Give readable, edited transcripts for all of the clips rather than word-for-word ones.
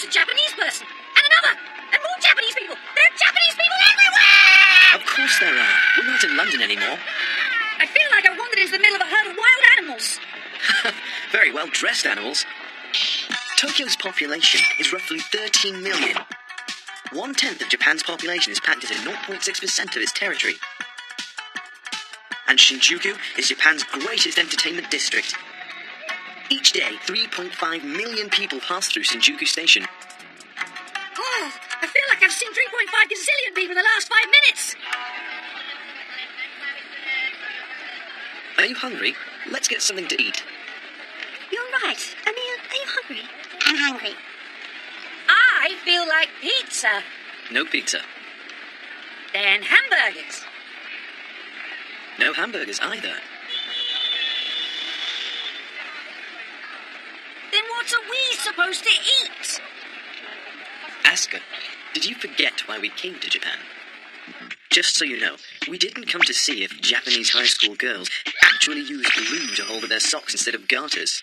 a Japanese person. And another. And more Japanese people. There are Japanese people everywhere! Of course there are. We're not in London anymore. I feel like I wandered into the middle of a herd of wild animals. Very well-dressed animals. Tokyo's population is roughly 13 million. 1/10 of Japan's population is packed into 0.6% of its territory. And Shinjuku is Japan's greatest entertainment district. Each day, 3.5 million people pass through Shinjuku Station. Oh, I feel like I've seen 3.5 gazillion people in the last 5 minutes. Are you hungry? Let's get something to eat. You're right. Emil, are you hungry? I'm hungry. I feel like pizza. No pizza. Then hamburgers. No hamburgers either. Then what are we supposed to eat? Asuka, did you forget why we came to Japan? Just so you know, we didn't come to see if Japanese high school girls actually use glue to hold their socks instead of garters.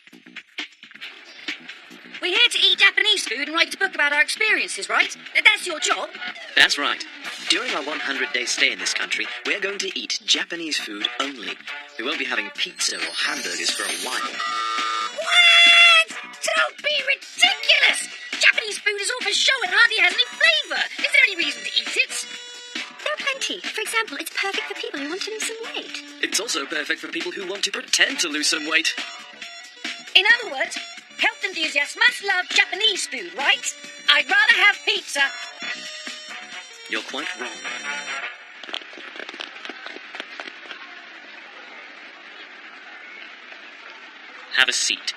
We're here to eat Japanese food and write a book about our experiences, right? That's your job. That's right. During our 100-day stay in this country, we're going to eat Japanese food only. We won't be having pizza or hamburgers for a while. What? Don't be ridiculous! Japanese food is all for show and hardly has any flavour. Is there any reason to eat it? There are plenty. For example, it's perfect for people who want to lose some weight. It's also perfect for people who want to pretend to lose some weight. In other words, health enthusiasts must love Japanese food, right? I'd rather have pizza. You're quite wrong. Have a seat.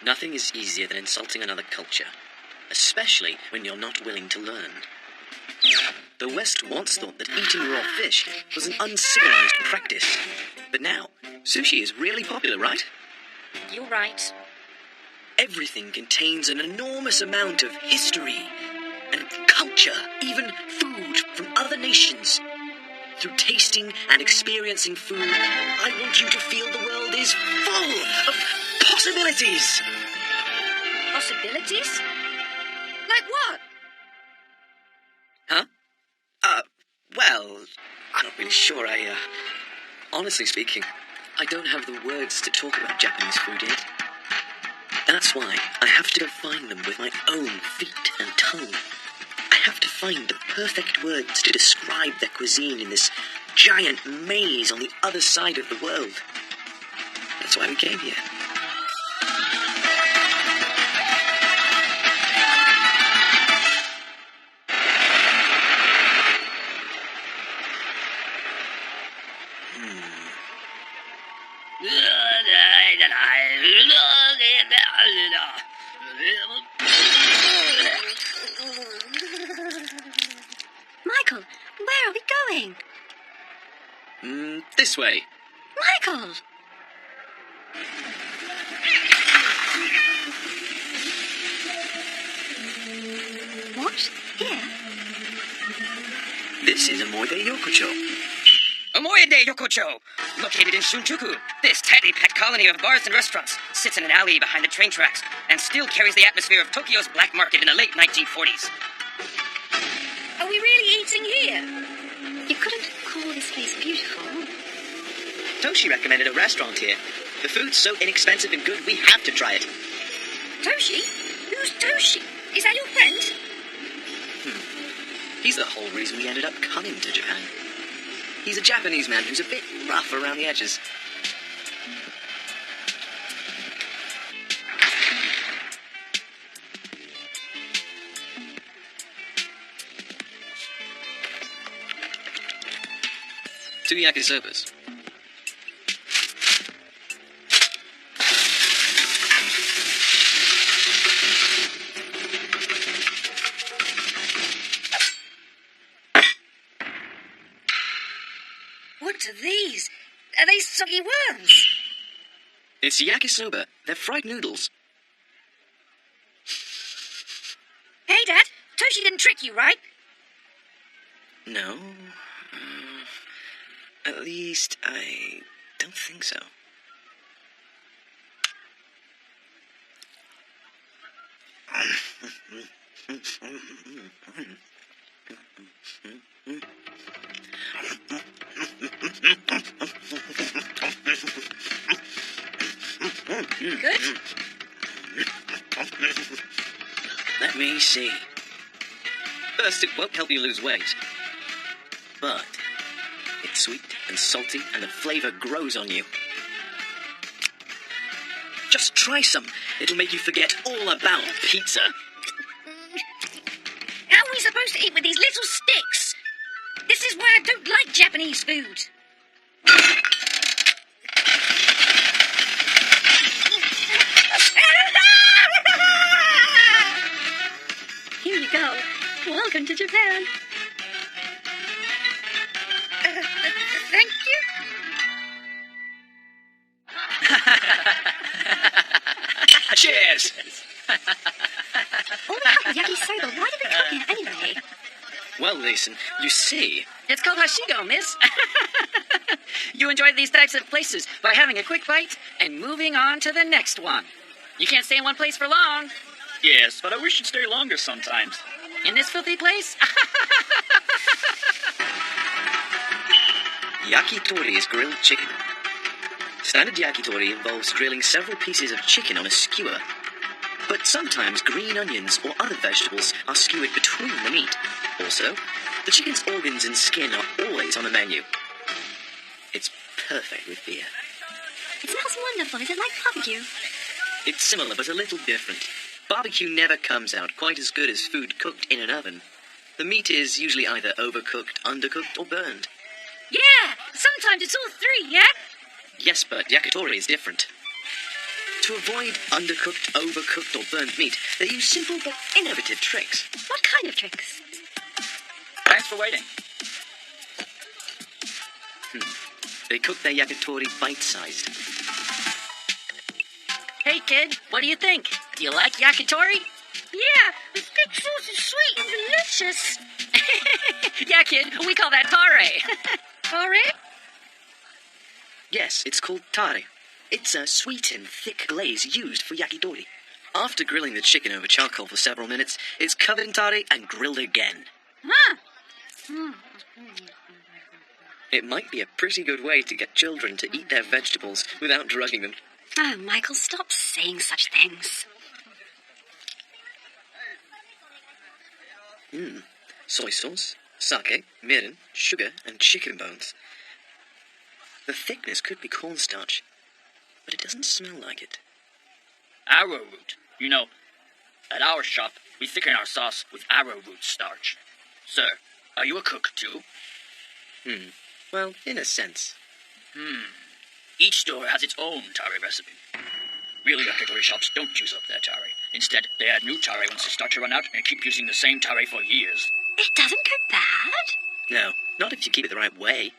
Nothing is easier than insulting another culture, especially when you're not willing to learn. The West once thought that eating raw fish was an uncivilized practice, but now sushi is really popular, right? You're right. Everything contains an enormous amount of history and culture, even food from other nations. Through tasting and experiencing food, I want you to feel the world is full of possibilities. Possibilities? Like what? Huh? Well, I'm not really sure. Honestly speaking, I don't have the words to talk about Japanese food yet. That's why I have to go find them with my own feet and tongue. I have to find the perfect words to describe their cuisine in this giant maze on the other side of the world. That's why we came here. Michael, where are we going? This way. Michael! What? Here? This is Omoide Yokocho. Omoide Yokocho, located in Shinjuku, this tightly packed colony of bars and restaurants sits in an alley behind the train tracks and still carries the atmosphere of Tokyo's black market in the late 1940s. Are we really eating here? You couldn't call this place beautiful. Toshi recommended a restaurant here. The food's so inexpensive and good, we have to try it. Toshi? Who's Toshi? Is that your friend? He's the whole reason we ended up coming to Japan. He's a Japanese man who's a bit rough around the edges. Two yakisobas. What are these? Are they soggy worms? It's yakisoba. They're fried noodles. Hey, Dad. Toshi didn't trick you, right? No. At least, I don't think so. Good? Let me see. First, it won't help you lose weight. But it's sweet and salty, and the flavor grows on you. Just try some. It'll make you forget all about pizza. How are we supposed to eat with these little sticks? This is why I don't like Japanese food. Here you go. Welcome to Japan. Thank you. Cheers! All the help with yakisoba. Why did we come here anyway? Well, Leeson, you see, It's called Hashigo, miss. You enjoy these types of places by having a quick bite and moving on to the next one. You can't stay in one place for long. Yes, but I wish you'd stay longer sometimes. In this filthy place? yakitori is grilled chicken. Standard yakitori involves grilling several pieces of chicken on a skewer. But sometimes green onions or other vegetables are skewered between the meat. Also, the chicken's organs and skin are always on the menu. It's perfect with beer. It smells wonderful. Is it like barbecue? It's similar but a little different. Barbecue never comes out quite as good as food cooked in an oven. The meat is usually either overcooked, undercooked, or burned. Yeah, sometimes it's all three, yeah? Yes, but yakitori is different. To avoid undercooked, overcooked, or burnt meat, they use simple but innovative tricks. What kind of tricks? Thanks for waiting. They cook their yakitori bite-sized. Hey, kid, what do you think? Do you like yakitori? Yeah, the thick sauce is sweet and delicious. Yeah, kid, we call that tare. Tare? Yes, it's called tare. It's a sweet and thick glaze used for yakitori. After grilling the chicken over charcoal for several minutes, it's covered in tare and grilled again. Huh. It might be a pretty good way to get children to eat their vegetables without drugging them. Oh, Michael, stop saying such things. Soy sauce, sake, mirin, sugar, and chicken bones. The thickness could be cornstarch, but it doesn't smell like it. Arrowroot. You know, at our shop, we thicken our sauce with arrowroot starch. Sir, are you a cook too? Well, in a sense. Each store has its own tare recipe. Real yakitori shops don't use up their tare. Instead, they add new tare once they start to run out and keep using the same tare for years. It doesn't go bad. No, not if you keep it the right way.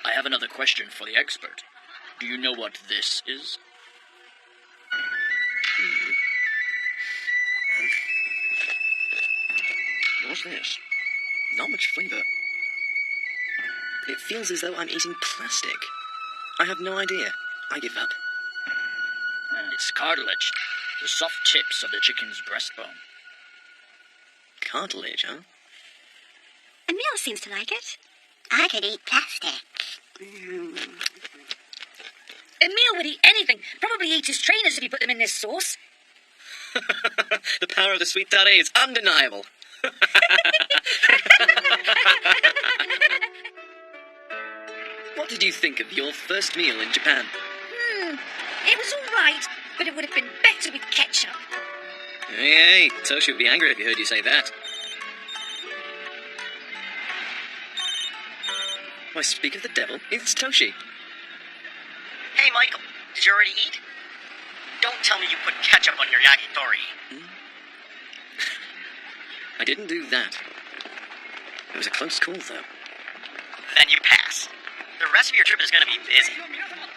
I have another question for the expert. Do you know what this is? What's this? Not much flavor. It feels as though I'm eating plastic. I have no idea. I give up. It's cartilage. The soft tips of the chicken's breastbone. Cartilage, huh? Emil seems to like it. I could eat plastic. Emil would eat anything. Probably eat his trainers if you put them in this sauce. The power of the sweet tare is undeniable. What did you think of your first meal in Japan? It was all right, but it would have been better with ketchup. Hey, Toshi would be angry if he heard you say that. Why, speak of the devil, it's Toshi. Hey, Michael, did you already eat? Don't tell me you put ketchup on your yakitori. I didn't do that. It was a close call, though. Then you pass. The rest of your trip is going to be busy.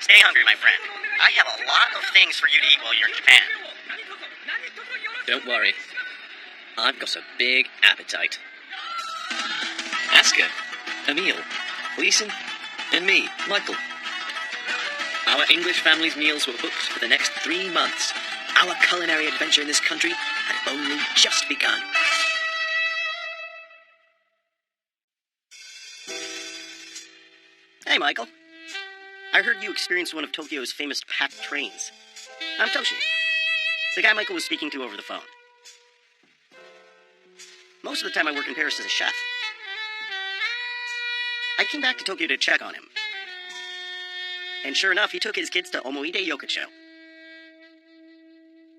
Stay hungry, my friend. I have a lot of things for you to eat while you're in Japan. Don't worry. I've got a big appetite. Asuka, Emil, Leeson, and me, Michael. Our English family's meals were booked for the next 3 months. Our culinary adventure in this country had only just begun. Hey, Michael. I heard you experienced one of Tokyo's famous packed trains. I'm Toshi, the guy Michael was speaking to over the phone. Most of the time I work in Paris as a chef. I came back to Tokyo to check on him. And sure enough, he took his kids to Omoide Yokocho.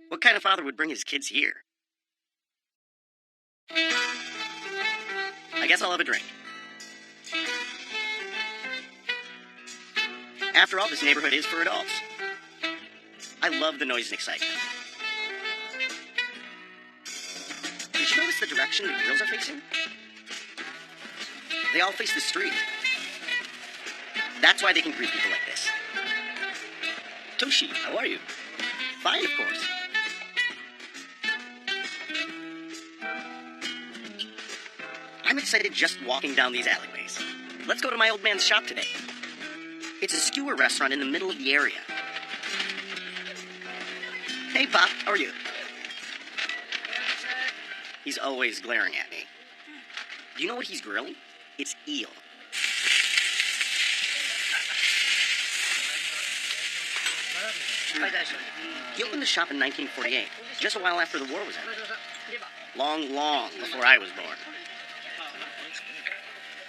What kind of father would bring his kids here? I guess I'll have a drink. After all, this neighborhood is for adults. I love the noise and excitement. Did you notice the direction the grills are facing? They all face the street. That's why they can greet people like this. Toshi, how are you? Fine, of course. I'm excited just walking down these alleyways. Let's go to my old man's shop today. It's a skewer restaurant in the middle of the area. Hey, Pop, how are you? He's always glaring at me. Do you know what he's grilling? It's eel. He opened the shop in 1948, just a while after the war was ended. Long, long before I was born.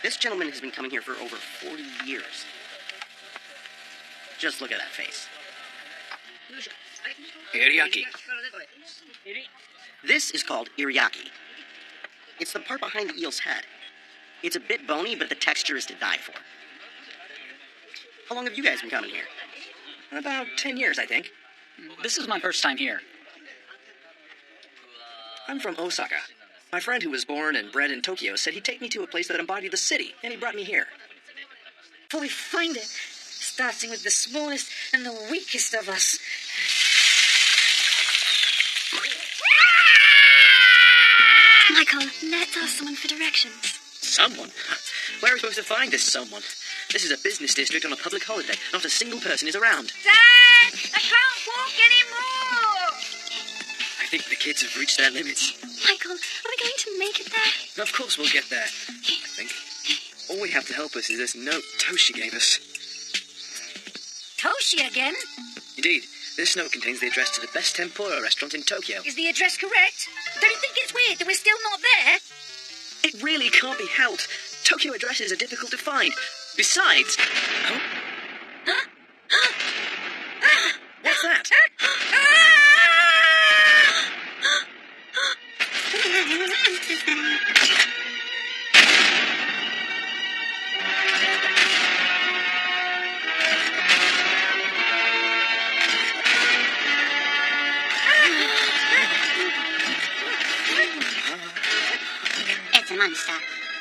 This gentleman has been coming here for over 40 years. Just look at that face. Teriyaki. This is called iriyaki. It's the part behind the eel's head. It's a bit bony, but the texture is to die for. How long have you guys been coming here? About 10 years, I think. This is my first time here. I'm from Osaka. My friend who was born and bred in Tokyo said he'd take me to a place that embodied the city, and he brought me here. Till we find it, starting with the smallest and the weakest of us. Michael, let's ask someone for directions. Someone? Where are we supposed to find this someone? This is a business district on a public holiday. Not a single person is around. Dad! I can't walk anymore! I think the kids have reached their limits. Michael, are we going to make it there? Of course we'll get there, I think. All we have to help us is this note Toshi gave us. Toshi again? Indeed, this note contains the address to the best tempura restaurant in Tokyo. Is the address correct? Don't you think it's weird that we're still not there? It really can't be helped. Tokyo addresses are difficult to find. Besides... Oh? What's that? It's a monster.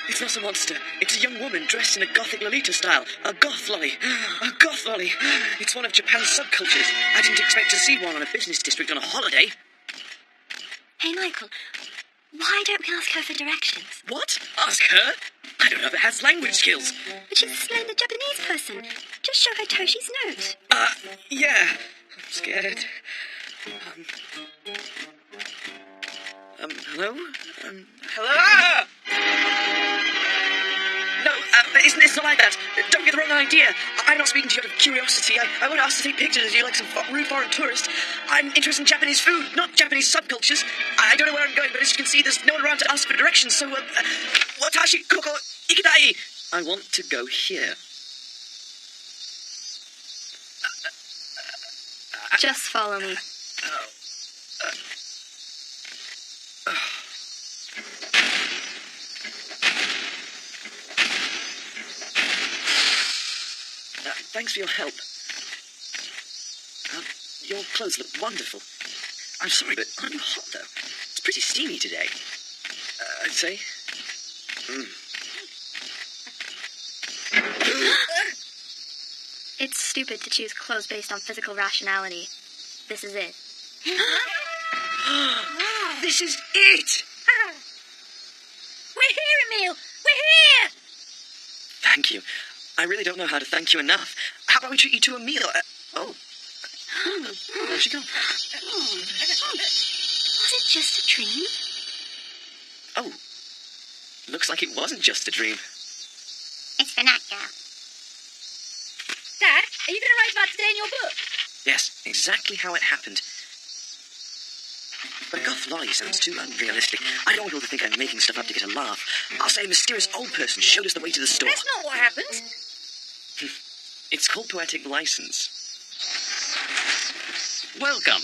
It's not a monster. It's a young woman dressed in a gothic Lolita style. A goth lolly. A goth lolly. It's one of Japan's subcultures. I didn't expect to see one on a business district on a holiday. Hey, Michael, why don't we ask her for directions? What? Ask her? I don't know if it has language skills. But she's a splendid Japanese person. Just show her Toshi's note. Yeah. I'm scared. Hello? Hello? No, it's not like that. Don't get the wrong idea. I'm not speaking to you out of curiosity. I want to ask to take pictures of you like some rude foreign tourist. I'm interested in Japanese food, not Japanese subcultures. I don't know where I'm going, but as you can see, there's no one around to ask for directions, so, watashi koko ikitai. I want to go here. Just follow me. Thanks for your help. Your clothes look wonderful. I'm sorry, but aren't you hot, though? It's pretty steamy today. I'd say. It's stupid to choose clothes based on physical rationality. This is it. This is it! We're here, Emil! We're here! Thank you. I really don't know how to thank you enough. How about we treat you to a meal? Where's she gone? Was it just a dream? Oh, looks like it wasn't just a dream. It's for that girl. Dad, are you about today in your book? Yes, exactly how it happened. But Goth Lolly sounds too unrealistic. I don't want people to think I'm making stuff up to get a laugh. I'll say a mysterious old person showed us the way to the store. That's not what happened. It's called poetic license. Welcome.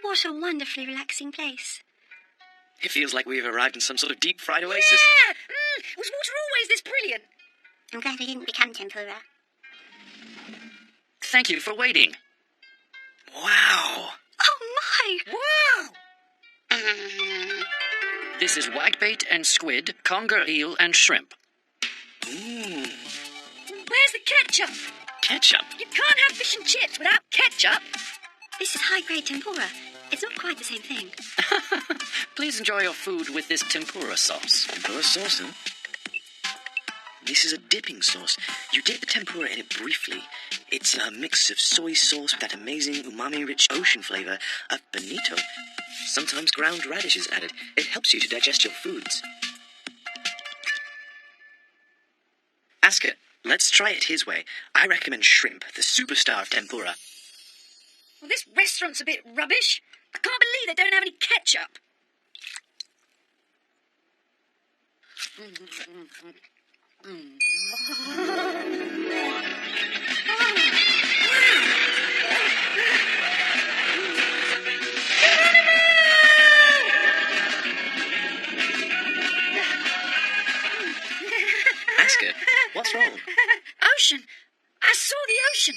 What a wonderfully relaxing place. It feels like we've arrived in some sort of deep fried oasis. Yeah! Was water always this brilliant? I'm glad we didn't become tempura. Thank you for waiting. Wow. Oh my! Wow! This is whitebait and squid, conger eel and shrimp. Mmm. Where's the ketchup? Ketchup. You can't have fish and chips without ketchup. This is high-grade tempura. It's not quite the same thing. Please enjoy your food with this tempura sauce. Tempura sauce, huh? This is a dipping sauce. You dip the tempura in it briefly. It's a mix of soy sauce with that amazing umami-rich ocean flavor of bonito. Sometimes ground radish is added. It helps you to digest your foods. Asuka, let's try it his way. I recommend shrimp, the superstar of tempura. Well, this restaurant's a bit rubbish. I can't believe they don't have any ketchup. Asuka, what's wrong? Ocean. I saw the ocean.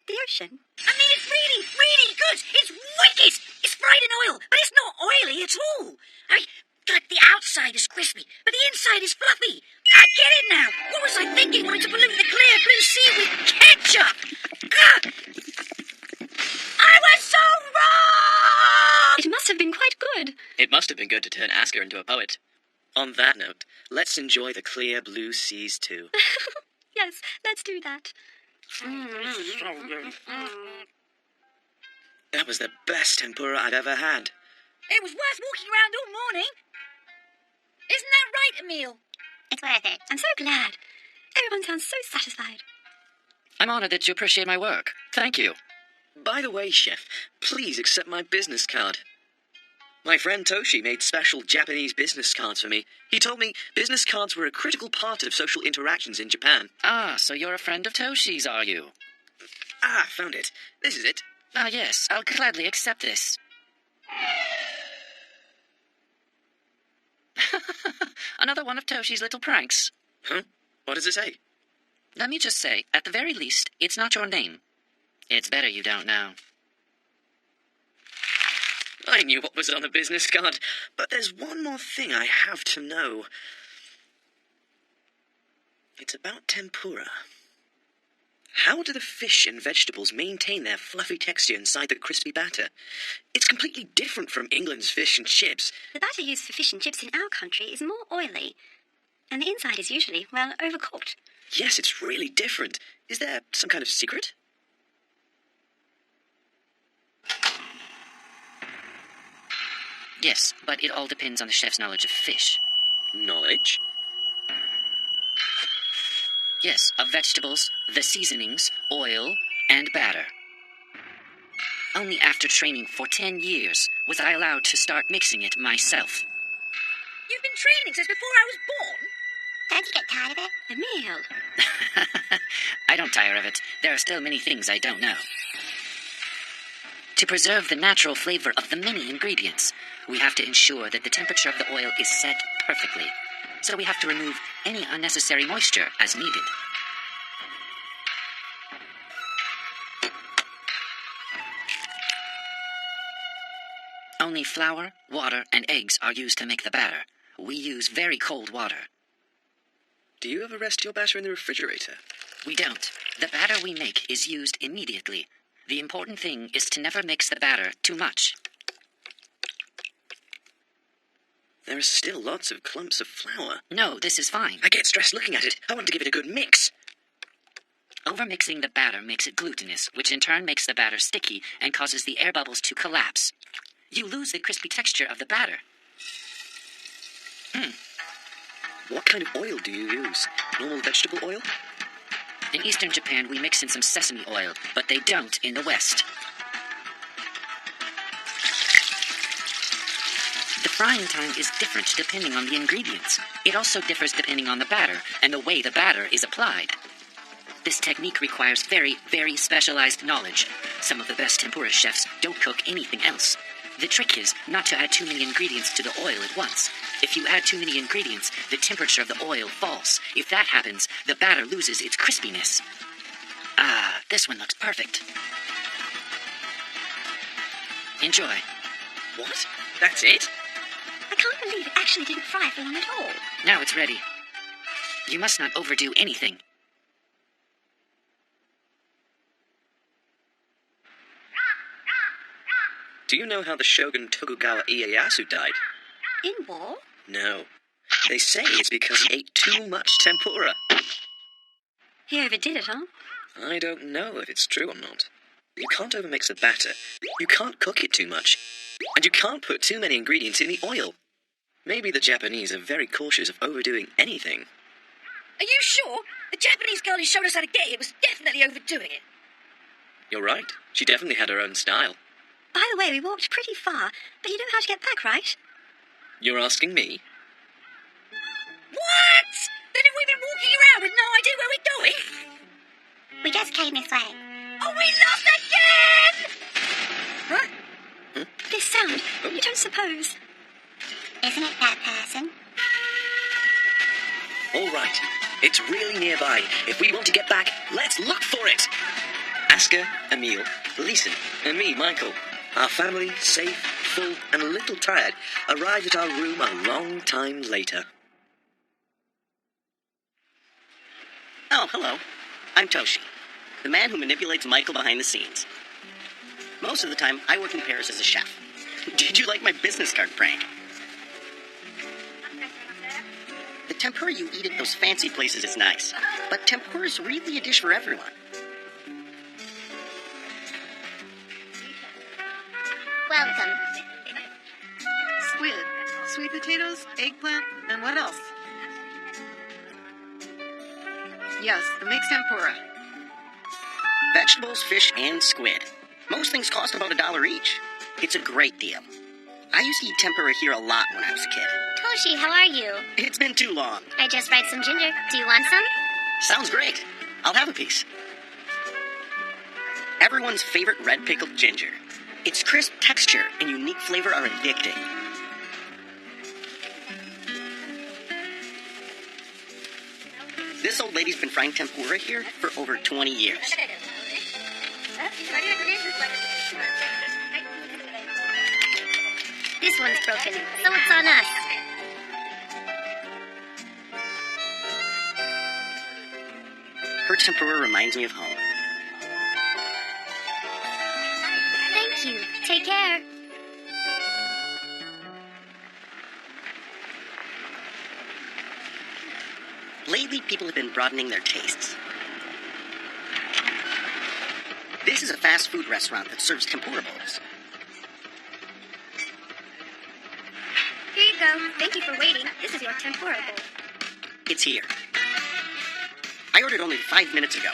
The ocean? I mean, it's really, really good. It's wicked. It's fried in oil, but it's not oily at all. Like the outside is crispy, but the inside is fluffy. I get it now. What was I thinking, wanting to pollute the clear blue sea with ketchup? Ugh. I was so wrong! It must have been quite good. It must have been good to turn Asuka into a poet. On that note, let's enjoy the clear blue seas too. Yes, let's do that. That was the best tempura I've ever had. It was worth walking around all morning. Isn't that right, Emil? It's worth it. I'm so glad. Everyone sounds so satisfied. I'm honored that you appreciate my work. Thank you. By the way, Chef, please accept my business card. My friend Toshi made special Japanese business cards for me. He told me business cards were a critical part of social interactions in Japan. Ah, so you're a friend of Toshi's, are you? Ah, found it. This is it. Ah, yes, I'll gladly accept this. Another one of Toshi's little pranks. Huh? What does it say? Let me just say, at the very least, it's not your name. It's better you don't know. I knew what was on the business card, but there's one more thing I have to know. It's about tempura. How do the fish and vegetables maintain their fluffy texture inside the crispy batter? It's completely different from England's fish and chips. The batter used for fish and chips in our country is more oily. And the inside is usually, well, overcooked. Yes, it's really different. Is there some kind of secret? Yes, but it all depends on the chef's knowledge of fish. Knowledge? Yes, of vegetables, the seasonings, oil, and batter. Only after training for 10 years was I allowed to start mixing it myself. You've been training since before I was born? Don't you get tired of it? Emil. I don't tire of it. There are still many things I don't know. To preserve the natural flavor of the many ingredients, we have to ensure that the temperature of the oil is set perfectly. So we have to remove any unnecessary moisture as needed. Only flour, water, and eggs are used to make the batter. We use very cold water. Do you ever rest your batter in the refrigerator? We don't. The batter we make is used immediately. The important thing is to never mix the batter too much. There are still lots of clumps of flour. No, this is fine. I get stressed looking at it. I want to give it a good mix. Overmixing the batter makes it glutinous, which in turn makes the batter sticky and causes the air bubbles to collapse. You lose the crispy texture of the batter. What kind of oil do you use? Normal vegetable oil? In eastern Japan, we mix in some sesame oil, but they don't in the West. The frying time is different depending on the ingredients. It also differs depending on the batter and the way the batter is applied. This technique requires very, very specialized knowledge. Some of the best tempura chefs don't cook anything else. The trick is not to add too many ingredients to the oil at once. If you add too many ingredients, the temperature of the oil falls. If that happens, the batter loses its crispiness. Ah, this one looks perfect. Enjoy. What? That's it? I can't believe it actually didn't fry for long at all. Now it's ready. You must not overdo anything. Do you know how the Shogun Tokugawa Ieyasu died? In war? No. They say it's because he ate too much tempura. He overdid it, huh? I don't know if it's true or not. You can't overmix the batter. You can't cook it too much. And you can't put too many ingredients in the oil. Maybe the Japanese are very cautious of overdoing anything. Are you sure? The Japanese girl who showed us how to get it was definitely overdoing it. You're right. She definitely had her own style. By the way, we walked pretty far, but you know how to get back, right? You're asking me? What? Then have we been walking around with no idea where we're going? We just came this way. Oh, we lost again! Huh? This sound, you don't suppose... Isn't it that person? All right. It's really nearby. If we want to get back, let's look for it. Asker, Emil, Lisa, and me, Michael. Our family, safe, full, and a little tired, arrived at our room a long time later. Oh, hello. I'm Toshi, the man who manipulates Michael behind the scenes. Most of the time, I work in Paris as a chef. Did you like my business card prank? The tempura you eat at those fancy places is nice, but tempura is really a dish for everyone. Welcome. Squid, sweet potatoes, eggplant, and what else? Yes, the mixed tempura. Vegetables, fish, and squid. Most things cost about $1 each. It's a great deal. I used to eat tempura here a lot when I was a kid. Toshi, how are you? It's been too long. I just fried some ginger. Do you want some? Sounds great. I'll have a piece. Everyone's favorite red pickled ginger. Its crisp texture and unique flavor are addicting. This old lady's been frying tempura here for over 20 years. This one's broken, so it's on us. Her tempura reminds me of home. Thank you. Take care. Lately, people have been broadening their tastes. This is a fast food restaurant that serves tempura bowls. Here you go. Thank you for waiting. This is your tempura bowl. It's here. I ordered only 5 minutes ago.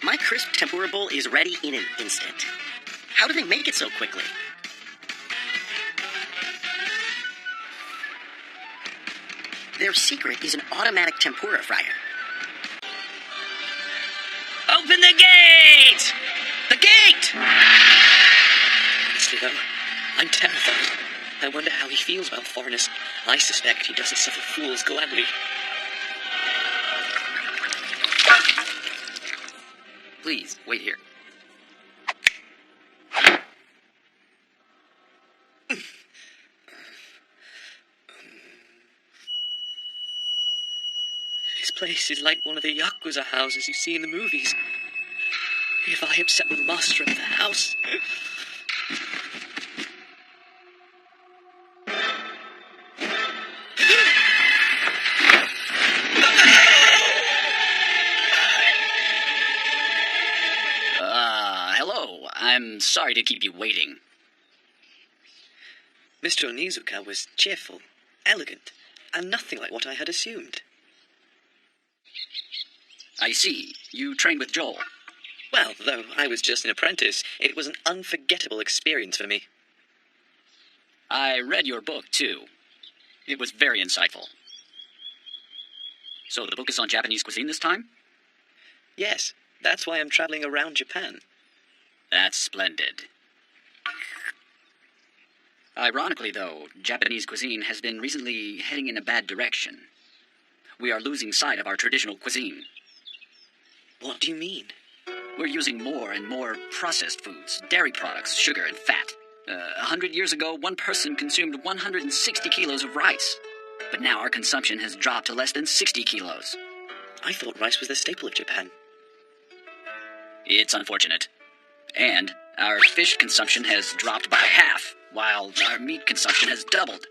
My crisp tempura bowl is ready in an instant. How do they make it so quickly? Their secret is an automatic tempura fryer. Open the gate! The gate! Honestly, though, I'm terrified. I wonder how he feels about foreigners. I suspect he doesn't suffer fools gladly. Please, wait here. This place is like one of the Yakuza houses you see in the movies. If I upset the master of the house... sorry to keep you waiting. Mr. Onizuka was cheerful, elegant, and nothing like what I had assumed. I see. You trained with Joel. Well, though I was just an apprentice, it was an unforgettable experience for me. I read your book, too. It was very insightful. So the book is on Japanese cuisine this time? Yes, that's why I'm traveling around Japan. That's splendid. Ironically, though, Japanese cuisine has been recently heading in a bad direction. We are losing sight of our traditional cuisine. What do you mean? We're using more and more processed foods, dairy products, sugar, and fat. 100 years ago, one person consumed 160 kilos of rice. But now our consumption has dropped to less than 60 kilos. I thought rice was the staple of Japan. It's unfortunate. And our fish consumption has dropped by half, while our meat consumption has doubled.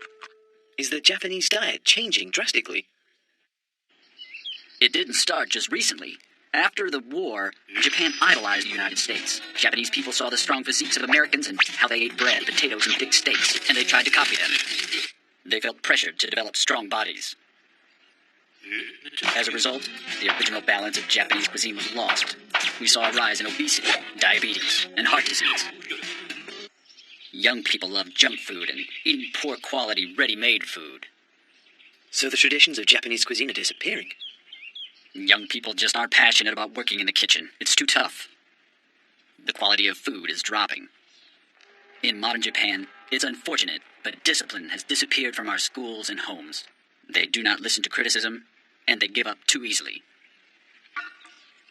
Is the Japanese diet changing drastically? It didn't start just recently. After the war, Japan idolized the United States. Japanese people saw the strong physiques of Americans and how they ate bread, potatoes, and thick steaks, and they tried to copy them. They felt pressured to develop strong bodies. As a result, the original balance of Japanese cuisine was lost. We saw a rise in obesity, diabetes, and heart disease. Young people love junk food and eating poor quality, ready-made food. So the traditions of Japanese cuisine are disappearing? Young people just aren't passionate about working in the kitchen. It's too tough. The quality of food is dropping. In modern Japan, it's unfortunate, but discipline has disappeared from our schools and homes. They do not listen to criticism, and they give up too easily.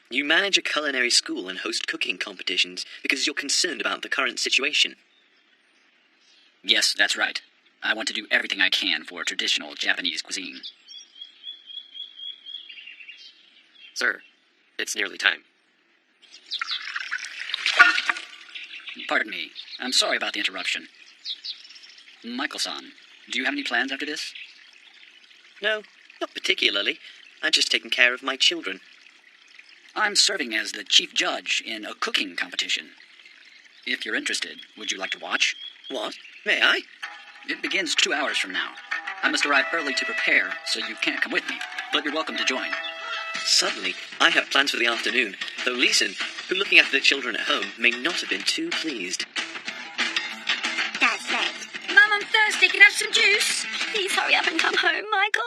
You manage a culinary school and host cooking competitions because you're concerned about the current situation. Yes, that's right. I want to do everything I can for traditional Japanese cuisine. Sir, it's nearly time. Pardon me. I'm sorry about the interruption. Michael-san, do you have any plans after this? No, not particularly. I'm just taking care of my children. I'm serving as the chief judge in a cooking competition. If you're interested, would you like to watch? What? May I? It begins 2 hours from now. I must arrive early to prepare, so you can't come with me, but you're welcome to join. Suddenly, I have plans for the afternoon, though Leeson, who looking after the children at home, may not have been too pleased. That's it. Mum, I'm thirsty. Can I have some juice? Please hurry up and come home, Michael.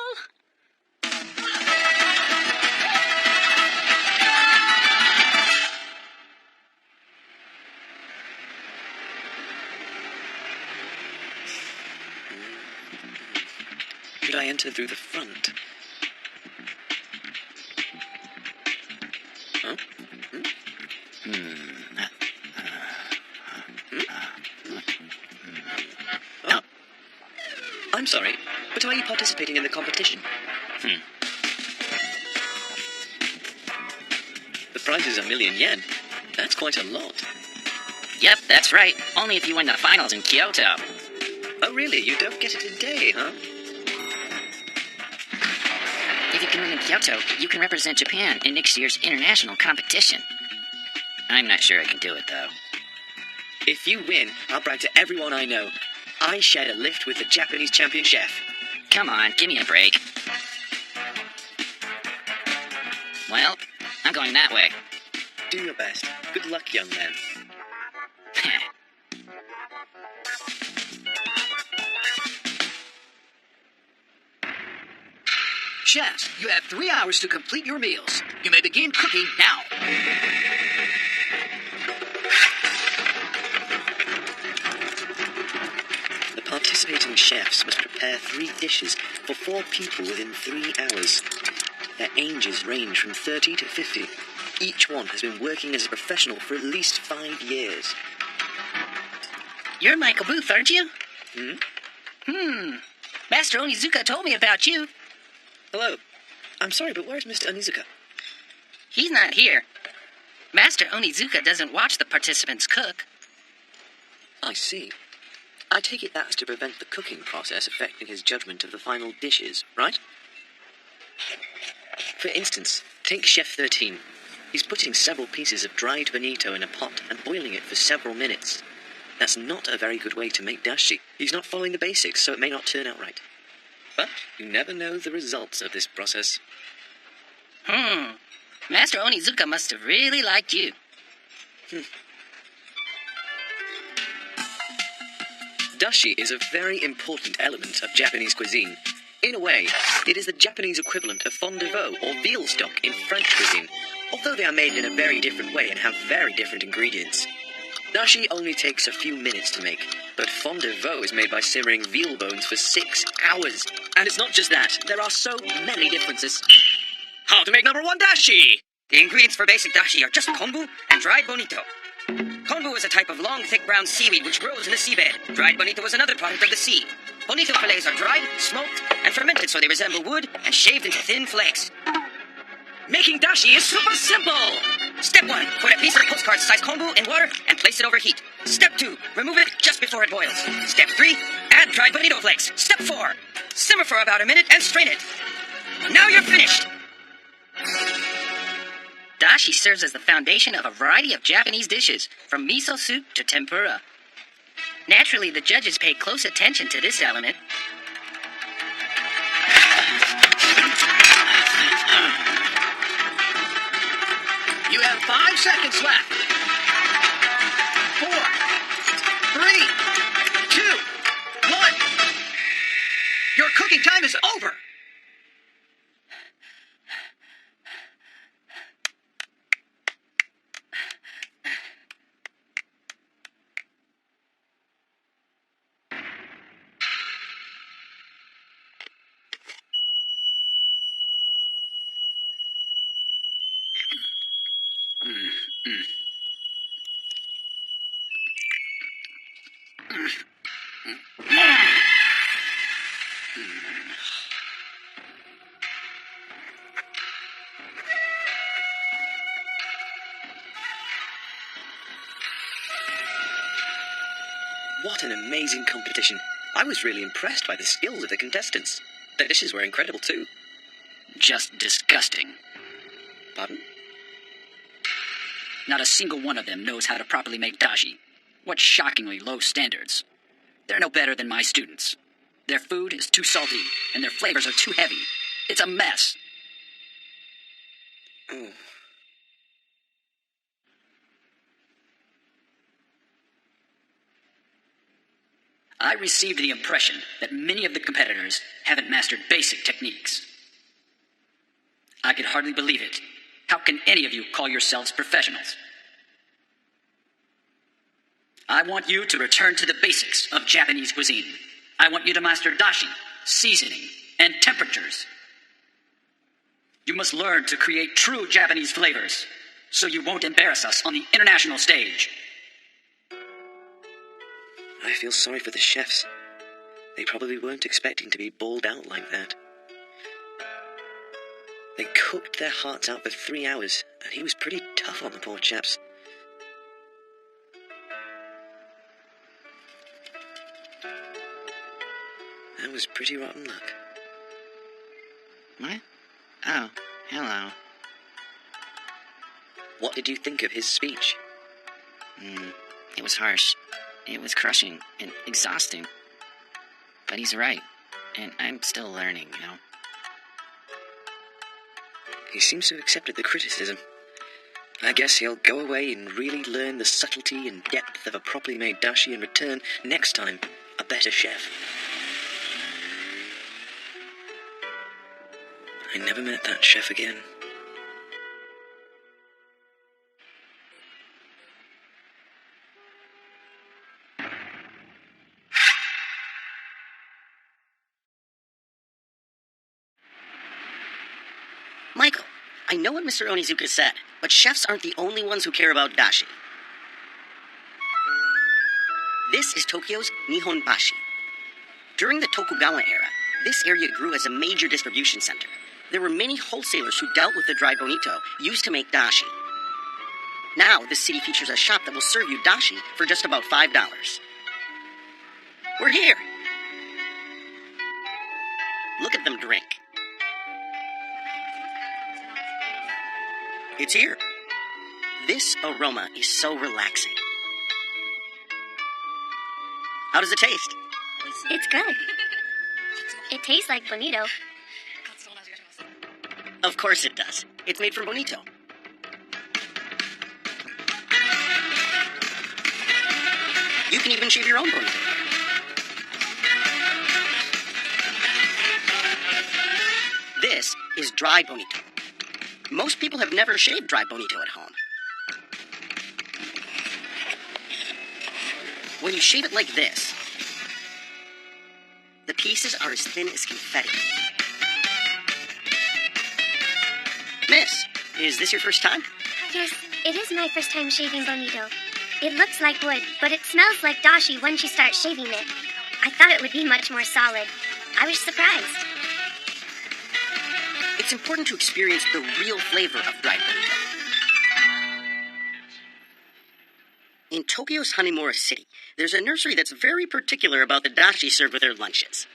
Should I enter through the front? Huh? Oh. I'm sorry, but are you participating in the competition? The prize is 1,000,000 yen. That's quite a lot. Yep, that's right. Only if you win the finals in Kyoto. Oh, really? You don't get it today, huh? If you can win in Kyoto, you can represent Japan in next year's international competition. I'm not sure I can do it, though. If you win, I'll brag to everyone I know. I shared a lift with the Japanese champion chef. Come on, give me a break. Well, I'm going that way. Do your best. Good luck, young man. Chefs, you have 3 hours to complete your meals. You may begin cooking now. The participating chefs must prepare 3 dishes for 4 people within 3 hours. Their ages range from 30 to 50. Each one has been working as a professional for at least 5 years. You're Michael Booth, aren't you? Master Onizuka told me about you. Hello. I'm sorry, but where's Mr. Onizuka? He's not here. Master Onizuka doesn't watch the participants cook. I see. I take it that's to prevent the cooking process affecting his judgment of the final dishes, right? For instance, take Chef 13. He's putting several pieces of dried bonito in a pot and boiling it for several minutes. That's not a very good way to make dashi. He's not following the basics, so it may not turn out right. But you never know the results of this process. Master Onizuka must have really liked you. Dashi is a very important element of Japanese cuisine. In a way, it is the Japanese equivalent of fond de veau or veal stock in French cuisine, although they are made in a very different way and have very different ingredients. Dashi only takes a few minutes to make, but fond de veau is made by simmering veal bones for 6 hours. And it's not just that, there are so many differences. How to make number one dashi! The ingredients for basic dashi are just kombu and dried bonito. Kombu is a type of long, thick brown seaweed which grows in the seabed. Dried bonito is another product of the sea. Bonito fillets are dried, smoked, and fermented so they resemble wood and shaved into thin flakes. Making dashi is super simple! Step 1. Put a piece of postcard-sized kombu in water and place it over heat. Step 2. Remove it just before it boils. Step 3. Add dried bonito flakes. Step 4. Simmer for about a minute and strain it. Now you're finished! Dashi serves as the foundation of a variety of Japanese dishes, from miso soup to tempura. Naturally, the judges pay close attention to this element. You have 5 seconds left. 4, 3, 2, 1. Your cooking time is over. What an amazing competition. I was really impressed by the skills of the contestants. Their dishes were incredible too. Just disgusting. Pardon? Not a single one of them knows how to properly make dashi. What shockingly low standards. They're no better than my students. Their food is too salty, and their flavors are too heavy. It's a mess. Oh. I received the impression that many of the competitors haven't mastered basic techniques. I could hardly believe it. How can any of you call yourselves professionals? I want you to return to the basics of Japanese cuisine. I want you to master dashi, seasoning, and temperatures. You must learn to create true Japanese flavors, so you won't embarrass us on the international stage. I feel sorry for the chefs. They probably weren't expecting to be bawled out like that. They cooked their hearts out for 3 hours, and he was pretty tough on the poor chaps. That was pretty rotten luck. What? Oh, hello. What did you think of his speech? It was harsh. It was crushing and exhausting. But he's right, and I'm still learning, you know? He seems to have accepted the criticism. I guess he'll go away and really learn the subtlety and depth of a properly made dashi and return, next time, a better chef. I never met that chef again. Michael, I know what Mr. Onizuka said, but chefs aren't the only ones who care about dashi. This is Tokyo's Nihon Bashi. During the Tokugawa era, this area grew as a major distribution center. There were many wholesalers who dealt with the dried bonito used to make dashi. Now, this city features a shop that will serve you dashi for just about $5. We're here. Look at them drink. It's here. This aroma is so relaxing. How does it taste? It's good. It tastes like bonito. Of course it does. It's made from bonito. You can even shave your own bonito. This is dry bonito. Most people have never shaved dry bonito at home. When you shave it like this, the pieces are as thin as confetti. Miss, is this your first time? Yes, it is my first time shaving bonito. It looks like wood, but it smells like dashi once you start shaving it. I thought it would be much more solid. I was surprised. It's important to experience the real flavor of dried bonito. In Tokyo's Hanamura City, there's a nursery that's very particular about the dashi served with their lunches.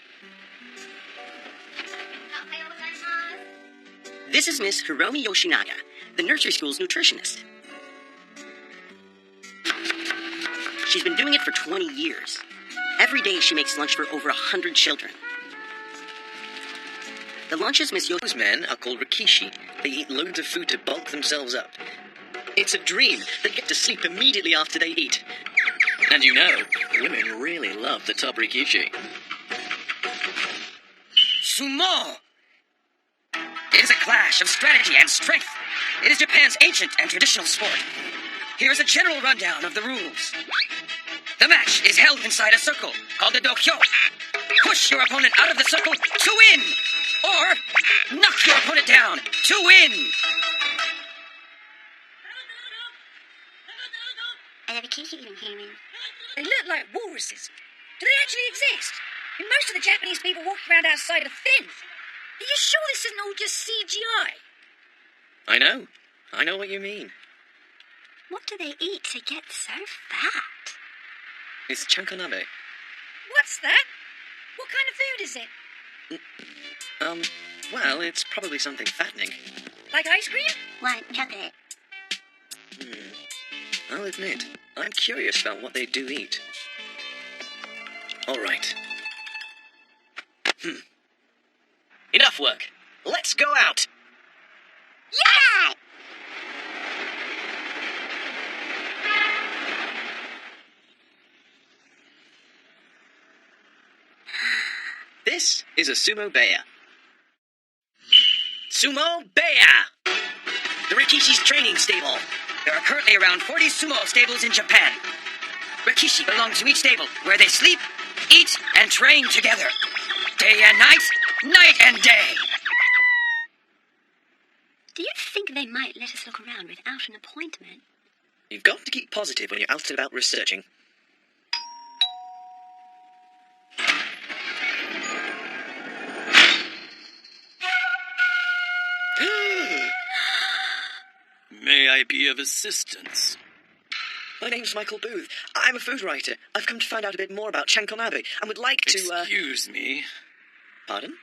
This is Miss Hiromi Yoshinaga, the nursery school's nutritionist. She's been doing it for 20 years. Every day she makes lunch for over 100 children. The lunches Miss Those men are called rikishi. They eat loads of food to bulk themselves up. It's a dream. They get to sleep immediately after they eat. And you know, women really love the top rikishi. Sumo! It is a clash of strategy and strength. It is Japan's ancient and traditional sport. Here is a general rundown of the rules. The match is held inside a circle called the dokyo. Push your opponent out of the circle to win! Or knock your opponent down to win! I have a kitty in here. They look like walruses. Do they actually exist? Most of the Japanese people walk around outside are thin. Are you sure this isn't all just CGI? I know. I know what you mean. What do they eat to get so fat? It's chankonabe. What's that? What kind of food is it? Well, it's probably something fattening. Like ice cream? Want chocolate? I'll admit, I'm curious about what they do eat. All right. Enough work. Let's go out. Yeah! This is a sumo bear. Sumo bear! The Rikishi's training stable. There are currently around 40 sumo stables in Japan. Rikishi belong to each stable, where they sleep, eat, and train together. Day and night, night and day. Do you think they might let us look around without an appointment? You've got to keep positive when you're out and about researching. May I be of assistance? My name's Michael Booth. I'm a food writer. I've come to find out a bit more about chankonabe and would like to, Excuse me. Pardon?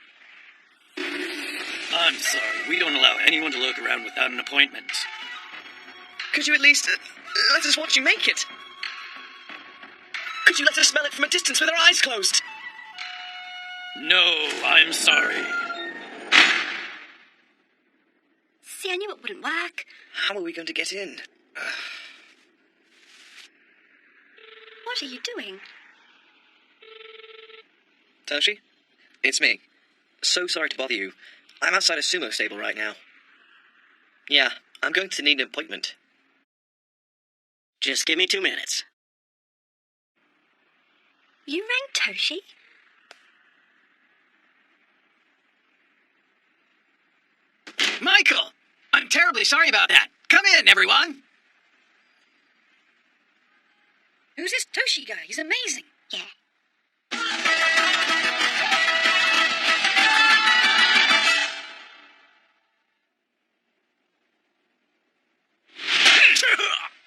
I'm sorry. We don't allow anyone to look around without an appointment. Could you at least let us watch you make it? Could you let us smell it from a distance with our eyes closed? No, I'm sorry. See, I knew it wouldn't work. How are we going to get in? What are you doing? Toshi? It's me. So sorry to bother you. I'm outside a sumo stable right now. Yeah, I'm going to need an appointment. Just give me 2 minutes. You rang Toshi? Michael! I'm terribly sorry about that. Come in, everyone. Who's this Toshi guy? He's amazing. Yeah.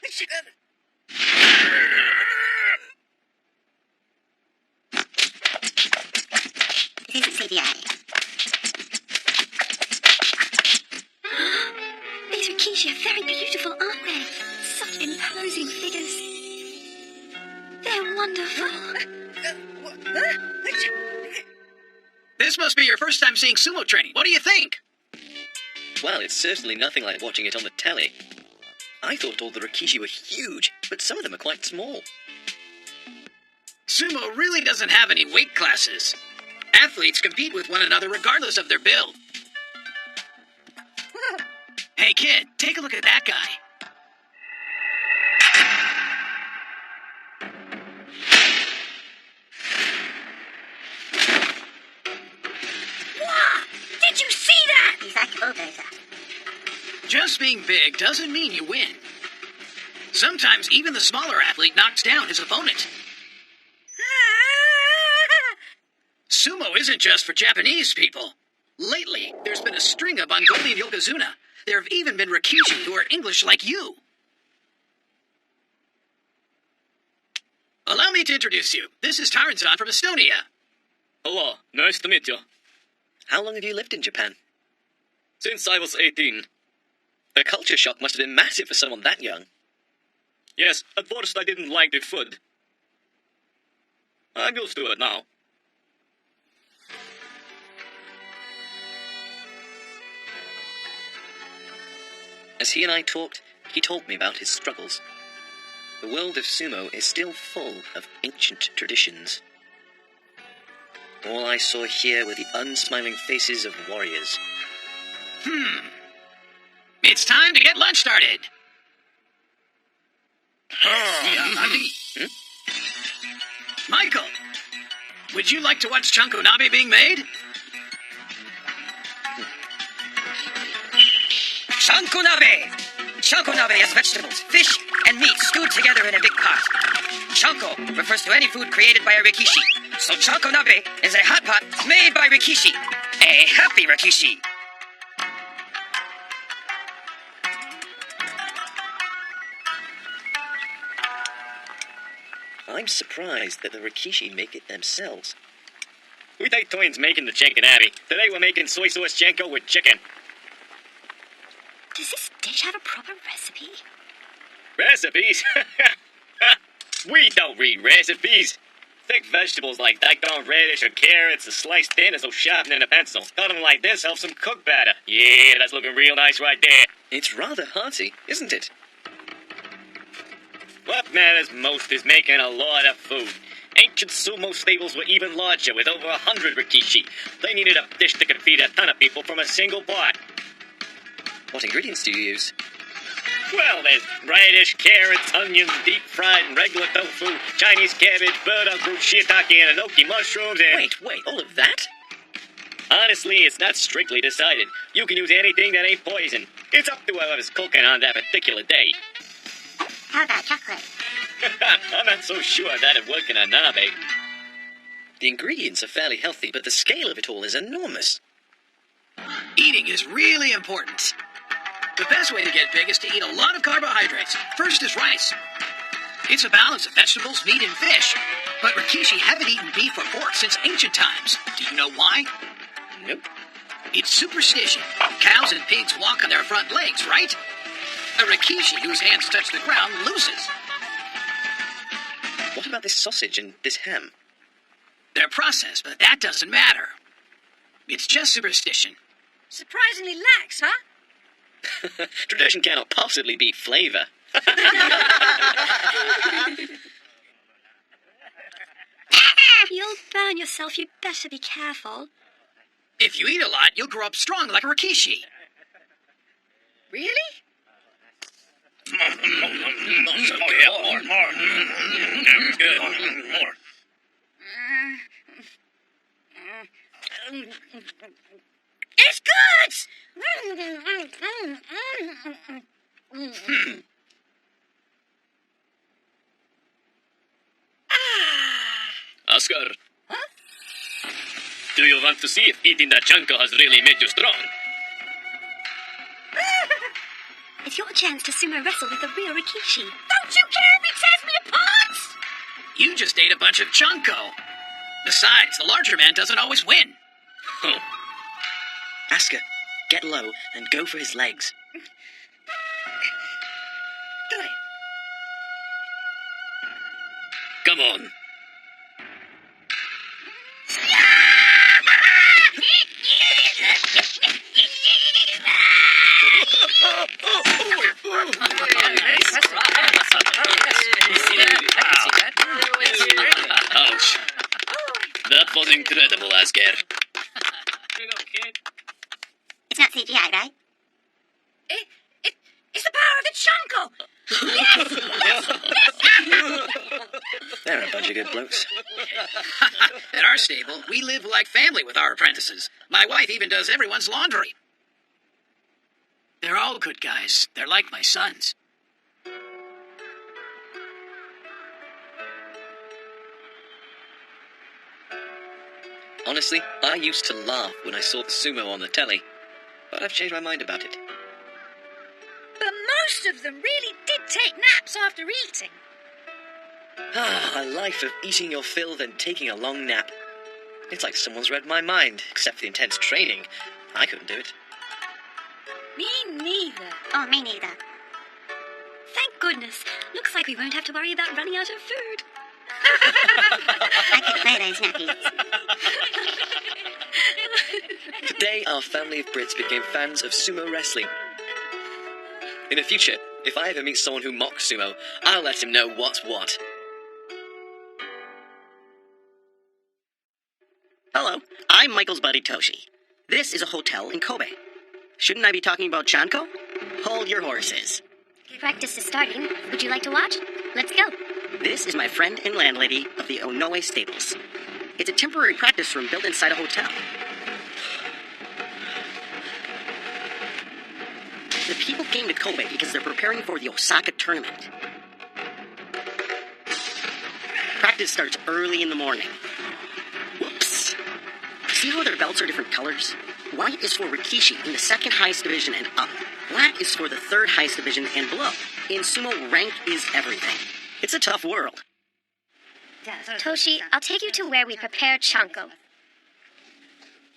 This isn't CGI. These are Rikishi are very beautiful, aren't they? Such imposing figures. They're wonderful. This must be your first time seeing sumo training. What do you think? Well, it's certainly nothing like watching it on the telly. I thought all the Rikishi were huge, but some of them are quite small. Sumo really doesn't have any weight classes. Athletes compete with one another regardless of their build. Hey kid, take a look at that guy. Wow! Did you see that? Just being big doesn't mean you win. Sometimes even the smaller athlete knocks down his opponent. Sumo isn't just for Japanese people. Lately, there's been a string of Mongolian Yokozuna. There have even been Rikishi who are English like you. Allow me to introduce you. This is Taranzan from Estonia. Hello, nice to meet you. How long have you lived in Japan? Since I was 18. The culture shock must have been massive for someone that young. Yes, at first I didn't like the food. I'm used to it now. As he and I talked, he told me about his struggles. The world of sumo is still full of ancient traditions. All I saw here were the unsmiling faces of warriors. It's time to get lunch started. Michael, would you like to watch chanko nabe being made? Chanko nabe! Chanko nabe is vegetables, fish, and meat stewed together in a big pot. Chanko refers to any food created by a rikishi. So chanko nabe is a hot pot made by rikishi. A happy rikishi. I'm surprised that the Rikishi make it themselves. We take turns making the chicken, Abby. Today we're making soy sauce chanko with chicken. Does this dish have a proper recipe? Recipes? We don't read recipes. Thick vegetables like daikon radish or carrots are sliced thin as though sharpening a pencil. Cut them like this helps them cook better. Yeah, that's looking real nice right there. It's rather hearty, isn't it? What matters most is making a lot of food. Ancient sumo stables were even larger, with over 100 rikishi. They needed a dish that could feed a ton of people from a single pot. What ingredients do you use? Well, there's radish, carrots, onions, deep-fried and regular tofu, Chinese cabbage, burdock root, shiitake, and enoki mushrooms, and... Wait, all of that? Honestly, it's not strictly decided. You can use anything that ain't poison. It's up to whoever's cooking on that particular day. How about chocolate? I'm not so sure that'd work in a nabe. The ingredients are fairly healthy, but the scale of it all is enormous. Eating is really important. The best way to get big is to eat a lot of carbohydrates. First is rice. It's a balance of vegetables, meat, and fish. But Rikishi haven't eaten beef or pork since ancient times. Do you know why? Nope. It's superstition. Cows and pigs walk on their front legs, right? A Rikishi whose hands touch the ground loses. What about this sausage and this ham? They're processed, but that doesn't matter. It's just superstition. Surprisingly lax, huh? Tradition cannot possibly be flavor. You'll burn yourself. You'd better be careful. If you eat a lot, you'll grow up strong like a Rikishi. Really? It's good! Oscar. Huh? Do you want to see if eating that chanko has really made you strong? It's your chance to sumo wrestle with the real Rikishi. Don't you care if he tears me apart? You just ate a bunch of chanko. Besides, the larger man doesn't always win. Asuka, get low and go for his legs. Come on. Ouch. That was incredible, Asker. It's not CGI, right? It's the power of the Chanko! They're a bunch of good blokes. At our stable, we live like family with our apprentices. My wife even does everyone's laundry. They're all good guys. They're like my sons. Honestly, I used to laugh when I saw the sumo on the telly, but I've changed my mind about it. But most of them really did take naps after eating. A life of eating your fill then taking a long nap. It's like someone's read my mind, except for the intense training. I couldn't do it. Me neither. Oh, me neither. Thank goodness. Looks like we won't have to worry about running out of food. I could play those nappies. Today, our family of Brits became fans of sumo wrestling. In the future, if I ever meet someone who mocks sumo, I'll let him know what's what. Hello, I'm Michael's buddy Toshi. This is a hotel in Kobe. Shouldn't I be talking about Chanko? Hold your horses. Practice is starting. Would you like to watch? Let's go. This is my friend and landlady of the Onoe Stables. It's a temporary practice room built inside a hotel. The people came to Kobe because they're preparing for the Osaka tournament. Practice starts early in the morning. Whoops. See how their belts are different colors? White is for Rikishi in the second highest division and up. Black is for the third highest division and below. In sumo, rank is everything. It's a tough world. Toshi, I'll take you to where we prepare Chanko.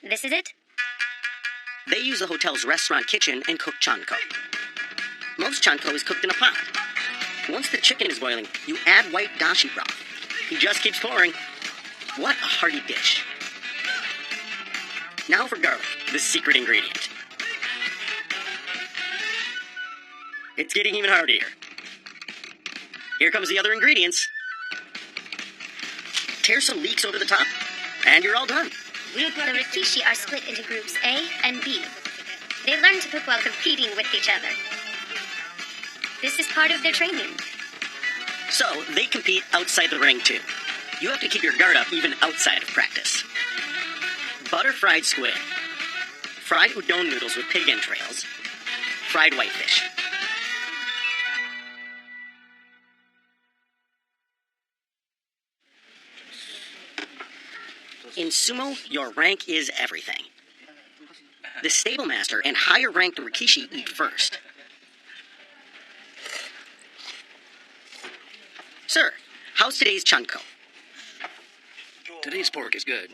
This is it? They use the hotel's restaurant kitchen and cook chanko. Most chanko is cooked in a pot. Once the chicken is boiling, you add white dashi broth. He just keeps pouring. What a hearty dish. Now for garlic, the secret ingredient. It's getting even hardier. Here comes the other ingredients. Tear some leeks over the top, and you're all done. The Rikishi are split into groups A and B. They learn to cook while competing with each other. This is part of their training. So, they compete outside the ring, too. You have to keep your guard up even outside of practice. Butter-fried squid. Fried udon noodles with pig entrails. Fried whitefish. In sumo, your rank is everything. The stable master and higher-ranked Rikishi eat first. Sir, how's today's chanko? Today's pork is good.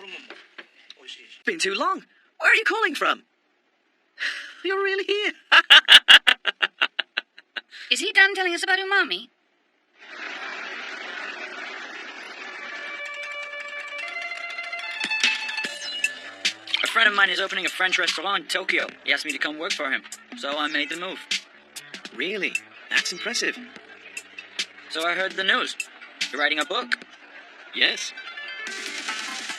Been too long. Where are you calling from? You're really here. Is he done telling us about umami? A friend of mine is opening a French restaurant in Tokyo. He asked me to come work for him, so I made the move. Really? That's impressive. So I heard the news. You're writing a book? Yes.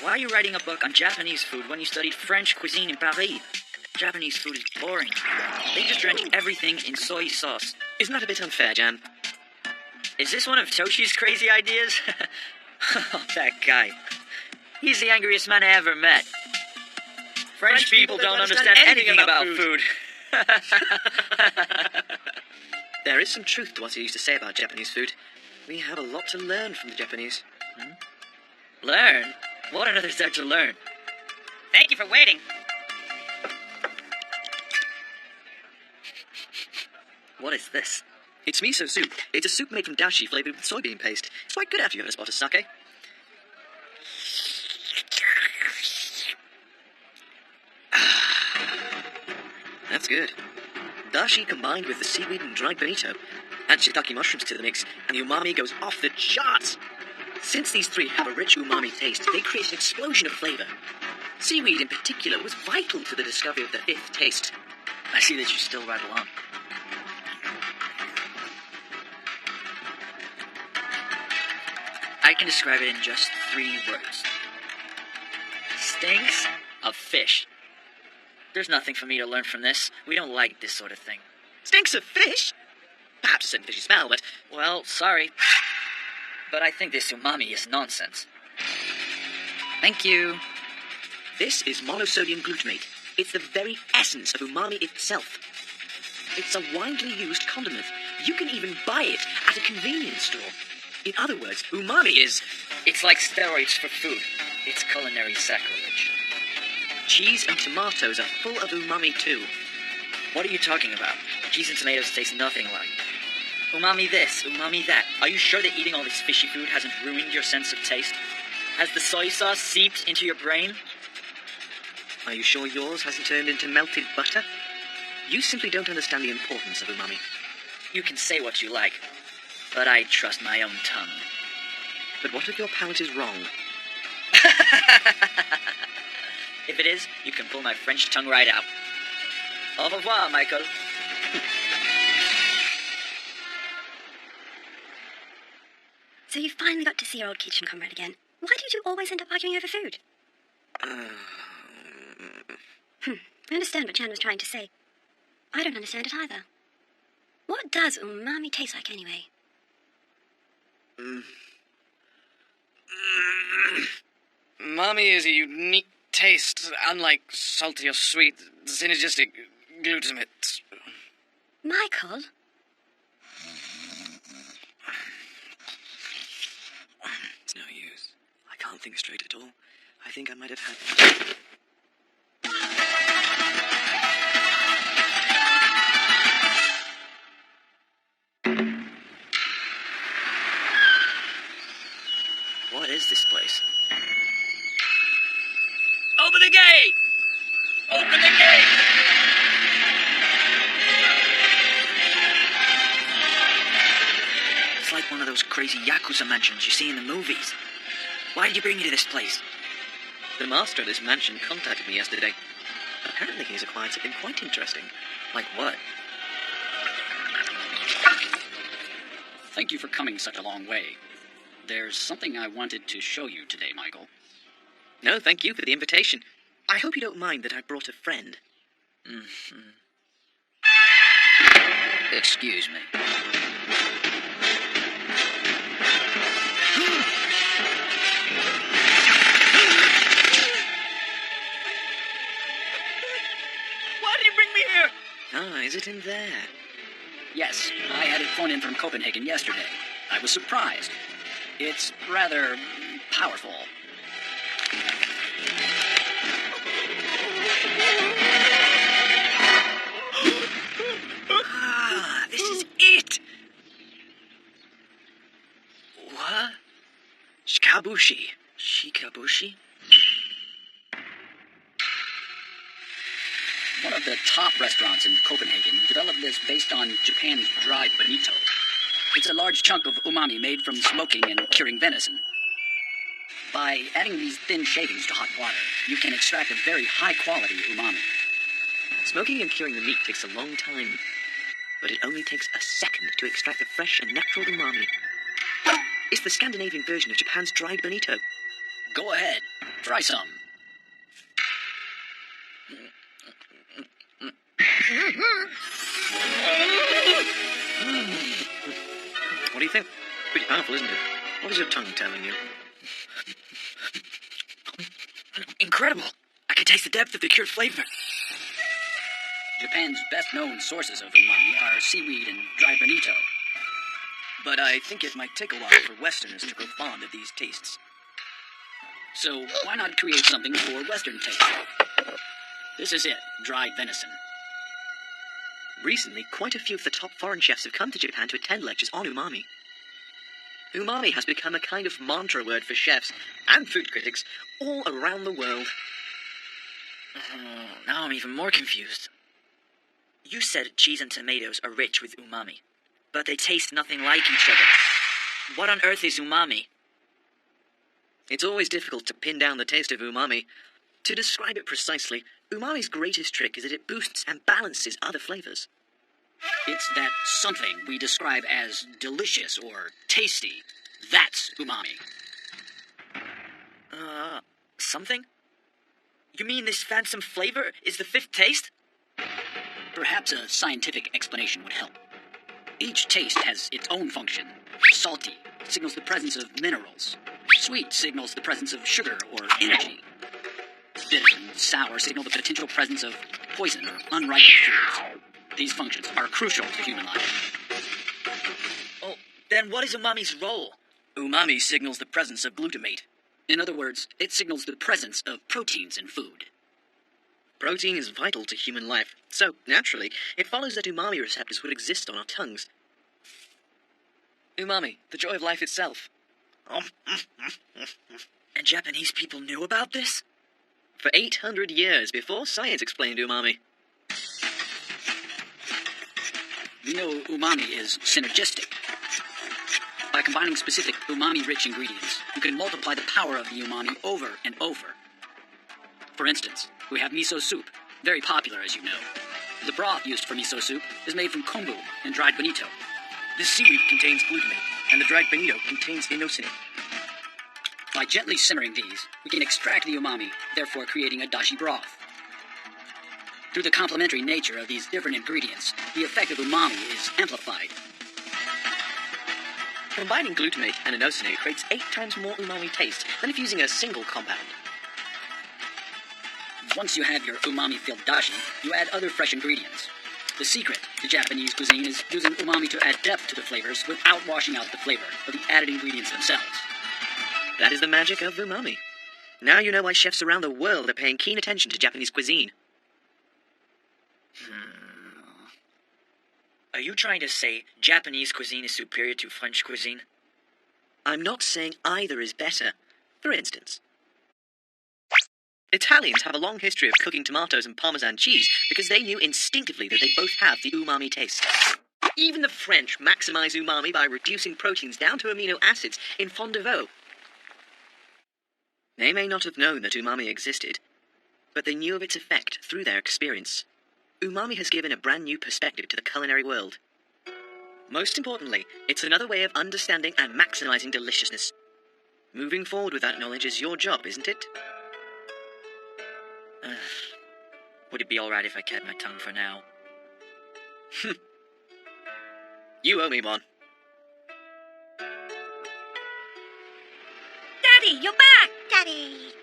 Why are you writing a book on Japanese food when you studied French cuisine in Paris? Japanese food is boring. They just drench everything in soy sauce. Isn't that a bit unfair, Jan? Is this one of Toshi's crazy ideas? That guy. He's the angriest man I ever met. French people don't understand anything about food. There is some truth to what he used to say about Japanese food. We have a lot to learn from the Japanese. Learn? What on earth is there to learn? Thank you for waiting. What is this? It's miso soup. It's a soup made from dashi flavored with soybean paste. It's quite good after you've had a spot of sake. That's good. Dashi combined with the seaweed and dried bonito. Add shiitake mushrooms to the mix, and the umami goes off the charts. Since these three have a rich umami taste, they create an explosion of flavor. Seaweed in particular was vital to the discovery of the fifth taste. I see that you still ride along. I can describe it in just 3 words. Stinks of fish. There's nothing for me to learn from this. We don't like this sort of thing. Stinks of fish? Perhaps a certain fishy smell, but... Well, sorry. But I think this umami is nonsense. Thank you. This is monosodium glutamate. It's the very essence of umami itself. It's a widely used condiment. You can even buy it at a convenience store. In other words, umami is... It's like steroids for food. It's culinary sacrilege. Cheese and tomatoes are full of umami too. What are you talking about? Cheese and tomatoes taste nothing like. Umami this, umami that. Are you sure that eating all this fishy food hasn't ruined your sense of taste? Has the soy sauce seeped into your brain? Are you sure yours hasn't turned into melted butter? You simply don't understand the importance of umami. You can say what you like, but I trust my own tongue. But what if your palate is wrong? If it is, you can pull my French tongue right out. Au revoir, Michael. So you finally got to see your old kitchen comrade again. Why do you two always end up arguing over food? I understand what Jan was trying to say. I don't understand it either. What does umami taste like anyway? Umami is a unique taste, unlike salty or sweet, synergistic glutamate. Michael? It's no use. I can't think straight at all. I think I might have had... What is this place? Open the gate! Open the gate! It's like one of those crazy Yakuza mansions you see in the movies. Why did you bring me to this place? The master of this mansion contacted me yesterday. Apparently he's acquired something quite interesting. Like what? Thank you for coming such a long way. There's something I wanted to show you today, Michael. No, thank you for the invitation. I hope you don't mind that I brought a friend. Excuse me. Why did you bring me here? Ah, is it in there? Yes, I had it flown in from Copenhagen yesterday. I was surprised. It's rather powerful. Ah, this is it! What? Shikabushi. Shikabushi? One of the top restaurants in Copenhagen developed this based on Japan's dried bonito. It's a large chunk of umami made from smoking and curing venison. By adding these thin shavings to hot water, you can extract a very high-quality umami. Smoking and curing the meat takes a long time, but it only takes a second to extract the fresh and natural umami. It's the Scandinavian version of Japan's dried bonito. Go ahead, try some. What do you think? Pretty powerful, isn't it? What is your tongue telling you? Incredible! I can taste the depth of the cured flavor. Japan's best-known sources of umami are seaweed and dried bonito. But I think it might take a while for Westerners to grow fond of these tastes. So why not create something for Western taste? This is it, dried venison. Recently, quite a few of the top foreign chefs have come to Japan to attend lectures on umami. Umami has become a kind of mantra word for chefs and food critics all around the world. Now I'm even more confused. You said cheese and tomatoes are rich with umami, but they taste nothing like each other. What on earth is umami? It's always difficult to pin down the taste of umami. To describe it precisely, umami's greatest trick is that it boosts and balances other flavors. It's that something we describe as delicious or tasty. That's umami. Something? You mean this phantom flavor is the fifth taste? Perhaps a scientific explanation would help. Each taste has its own function. Salty signals the presence of minerals. Sweet signals the presence of sugar or energy. Bitter and sour signal the potential presence of poison or unripened foods. These functions are crucial to human life. Oh, then what is umami's role? Umami signals the presence of glutamate. In other words, it signals the presence of proteins in food. Protein is vital to human life, so, naturally, it follows that umami receptors would exist on our tongues. Umami, the joy of life itself. And Japanese people knew about this? For 800 years before science explained umami. We know umami is synergistic. By combining specific umami-rich ingredients, you can multiply the power of the umami over and over. For instance, we have miso soup, very popular as you know. The broth used for miso soup is made from kombu and dried bonito. This seaweed contains glutamate, and the dried bonito contains inosine. By gently simmering these, we can extract the umami, therefore creating a dashi broth. Through the complementary nature of these different ingredients, the effect of umami is amplified. Combining glutamate and inosine creates 8 times more umami taste than if using a single compound. Once you have your umami-filled dashi, you add other fresh ingredients. The secret to Japanese cuisine is using umami to add depth to the flavors without washing out the flavor of the added ingredients themselves. That is the magic of umami. Now you know why chefs around the world are paying keen attention to Japanese cuisine. Are you trying to say Japanese cuisine is superior to French cuisine? I'm not saying either is better. For instance, Italians have a long history of cooking tomatoes and Parmesan cheese because they knew instinctively that they both have the umami taste. Even the French maximize umami by reducing proteins down to amino acids in fond de veau. They may not have known that umami existed, but they knew of its effect through their experience. Umami has given a brand new perspective to the culinary world. Most importantly, it's another way of understanding and maximizing deliciousness. Moving forward with that knowledge is your job, isn't it? Would it be alright if I kept my tongue for now? You owe me one. Daddy, you're back! Daddy!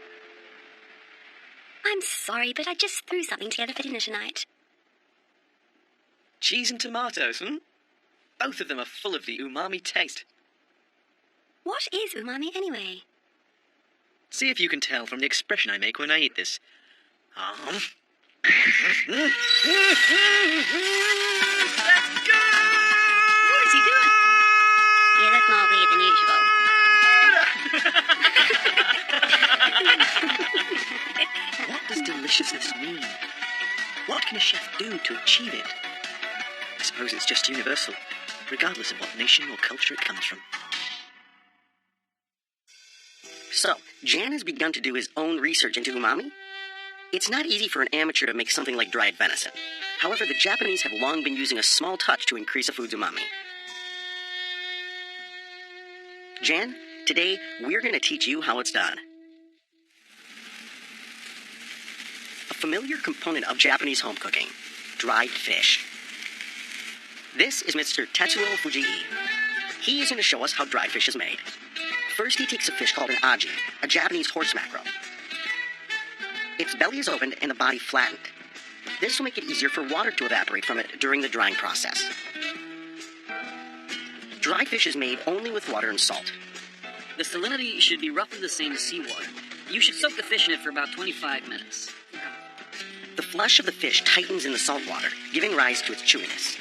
I'm sorry, but I just threw something together for dinner tonight. Cheese and tomatoes, Both of them are full of the umami taste. What is umami anyway? See if you can tell from the expression I make when I eat this. That's good! What is he doing? You look more weird than usual. What does deliciousness mean? What can a chef do to achieve it? I suppose it's just universal, regardless of what nation or culture it comes from. So, Jan has begun to do his own research into umami. It's not easy for an amateur to make something like dried venison. However, the Japanese have long been using a small touch to increase a food's umami. Jan, today we're going to teach you how it's done. A familiar component of Japanese home cooking, dried fish. This is Mr. Tetsuo Fujii. He is going to show us how dried fish is made. First, he takes a fish called an aji, a Japanese horse mackerel. Its belly is opened and the body flattened. This will make it easier for water to evaporate from it during the drying process. Dried fish is made only with water and salt. The salinity should be roughly the same as seawater. You should soak the fish in it for about 25 minutes. The flesh of the fish tightens in the salt water, giving rise to its chewiness.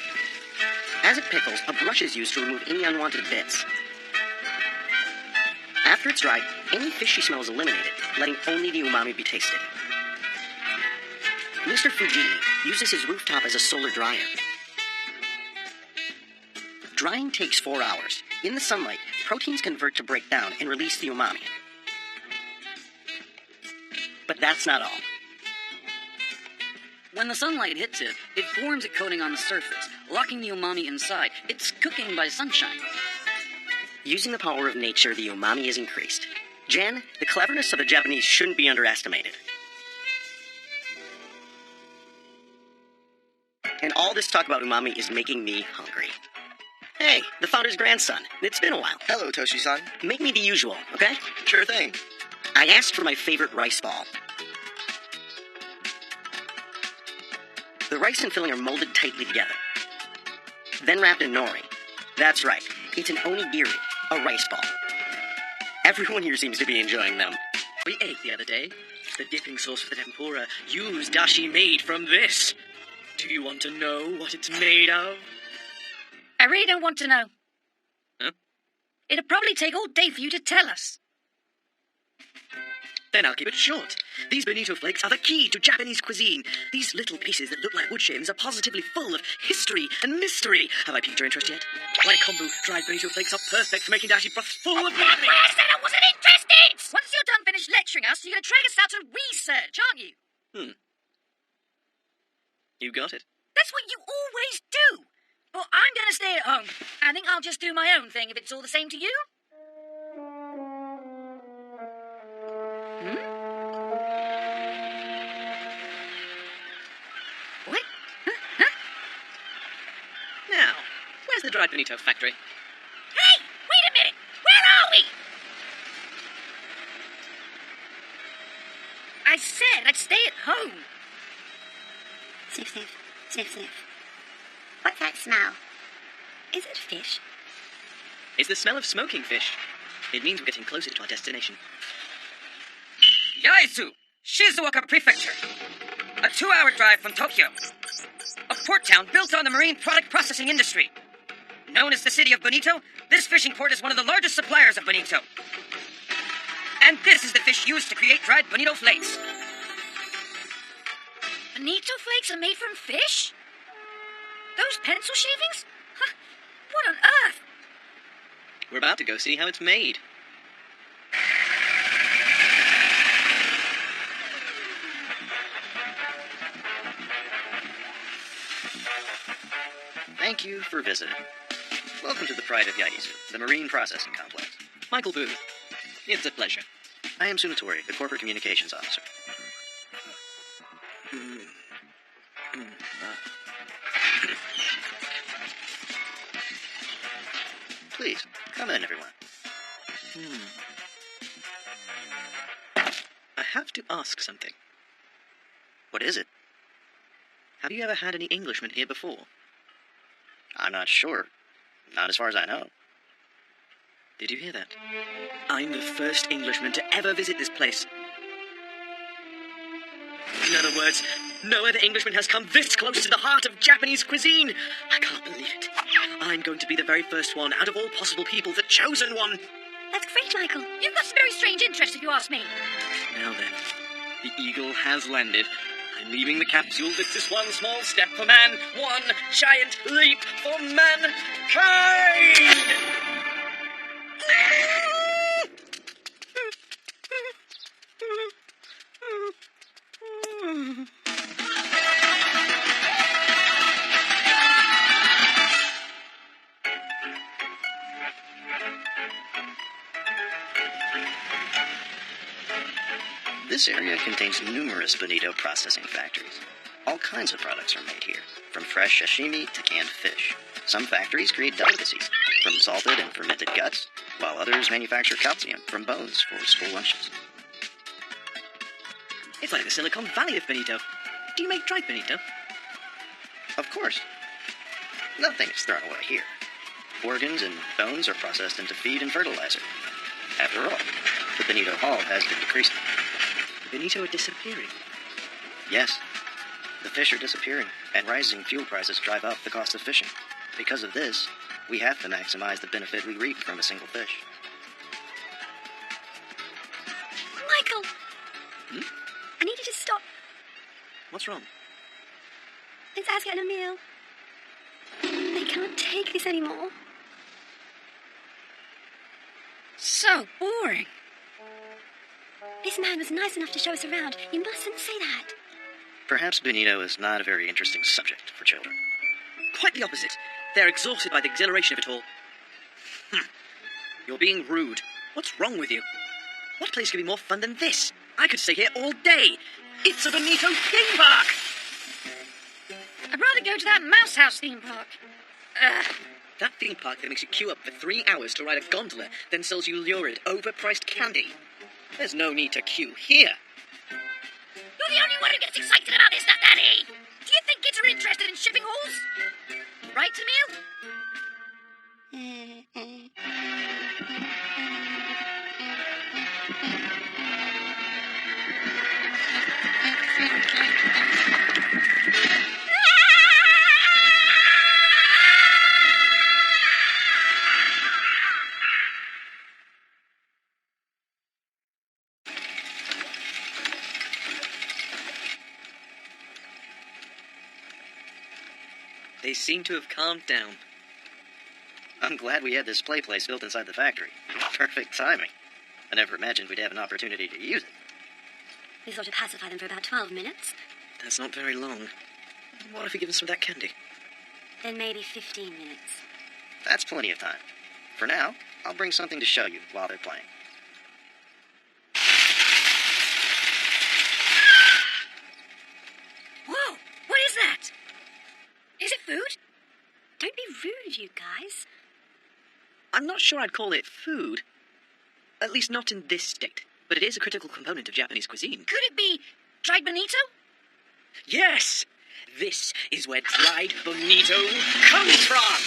As it pickles, a brush is used to remove any unwanted bits. After it's dried, any fishy smell is eliminated, letting only the umami be tasted. Mr. Fujii uses his rooftop as a solar dryer. Drying takes 4 hours. In the sunlight, proteins convert to break down and release the umami. But that's not all. When the sunlight hits it, it forms a coating on the surface, locking the umami inside. It's cooking by sunshine. Using the power of nature, the umami is increased. Jan, the cleverness of the Japanese shouldn't be underestimated. And all this talk about umami is making me hungry. Hey, the founder's grandson. It's been a while. Hello, Toshi-san. Make me the usual, okay? Sure thing. I asked for my favorite rice ball. The rice and filling are molded tightly together, then wrapped in nori. That's right, it's an onigiri, a rice ball. Everyone here seems to be enjoying them. We ate the other day. The dipping sauce for the tempura used dashi made from this. Do you want to know what it's made of? I really don't want to know. Huh? It'll probably take all day for you to tell us. Then I'll keep it short. These bonito flakes are the key to Japanese cuisine. These little pieces that look like wood shavings are positively full of history and mystery. Have I piqued your interest yet? Like kombu, dried bonito flakes are perfect for making dashi broths full of That's meaning. why I said I wasn't interested! Once you're done finished lecturing us, you're going to drag us out to research, aren't you? You got it. That's what you always do. But I'm going to stay at home. I think I'll just do my own thing if it's all the same to you. What? Huh? Now, where's the dried bonito factory? Hey, wait a minute. Where are we? I said I'd stay at home. Sniff, sniff, sniff, sniff. What's that smell? Is it fish? It's the smell of smoking fish. It means we're getting closer to our destination. Yaizu, Shizuoka Prefecture. A 2-hour drive from Tokyo. A port town built on the marine product processing industry. Known as the City of Bonito, this fishing port is one of the largest suppliers of bonito. And this is the fish used to create dried bonito flakes. Bonito flakes are made from fish? Those pencil shavings? Huh, what on earth? We're about to go see how it's made. Thank you for visiting. Welcome to the Pride of Yaizu, the Marine Processing Complex. Michael Booth. It's a pleasure. I am Sunatori, the Corporate Communications Officer. Please, come in, everyone. I have to ask something. What is it? Have you ever had any Englishmen here before? I'm not sure. Not as far as I know. Did you hear that? I'm the first Englishman to ever visit this place. In other words, no other Englishman has come this close to the heart of Japanese cuisine. I can't believe it. I'm going to be the very first one out of all possible people, the chosen one. That's great, Michael. You've got some very strange interest, if you ask me. Now then, the eagle has landed. I'm leaving the capsule with this one small step for man, one giant leap for mankind! This area contains numerous bonito processing factories. All kinds of products are made here, from fresh sashimi to canned fish. Some factories create delicacies, from salted and fermented guts, while others manufacture calcium from bones for school lunches. It's like the Silicon Valley of bonito. Do you make dried bonito? Of course. Nothing is thrown away here. Organs and bones are processed into feed and fertilizer. After all, the bonito haul has been decreasing. The bonito are disappearing. Yes. The fish are disappearing, and rising fuel prices drive up the cost of fishing. Because of this, we have to maximize the benefit we reap from a single fish. Michael! I need you to stop. What's wrong? It's As getting a meal. They can't take this anymore. So boring. This man was nice enough to show us around. You mustn't say that. Perhaps Benito is not a very interesting subject for children. Quite the opposite. They're exhausted by the exhilaration of it all. You're being rude. What's wrong with you? What place could be more fun than this? I could stay here all day. It's a Benito theme park! I'd rather go to that mouse house theme park. That theme park that makes you queue up for 3 hours to ride a gondola, then sells you lurid, overpriced candy. There's no need to queue here. You're the only one who gets excited about this stuff, Daddy. Do you think kids are interested in shipping halls? Right, Emil? They seem to have calmed down. I'm glad we had this play place built inside the factory. Perfect timing. I never imagined we'd have an opportunity to use it. We thought to pacify them for about 12 minutes. That's not very long. What if we give them some of that candy? Then maybe 15 minutes. That's plenty of time. For now, I'll bring something to show you while they're playing. Whoa! What is that? Is it food? Don't be rude, you guys. I'm not sure I'd call it food. At least not in this state. But it is a critical component of Japanese cuisine. Could it be dried bonito? Yes! This is where dried bonito comes from!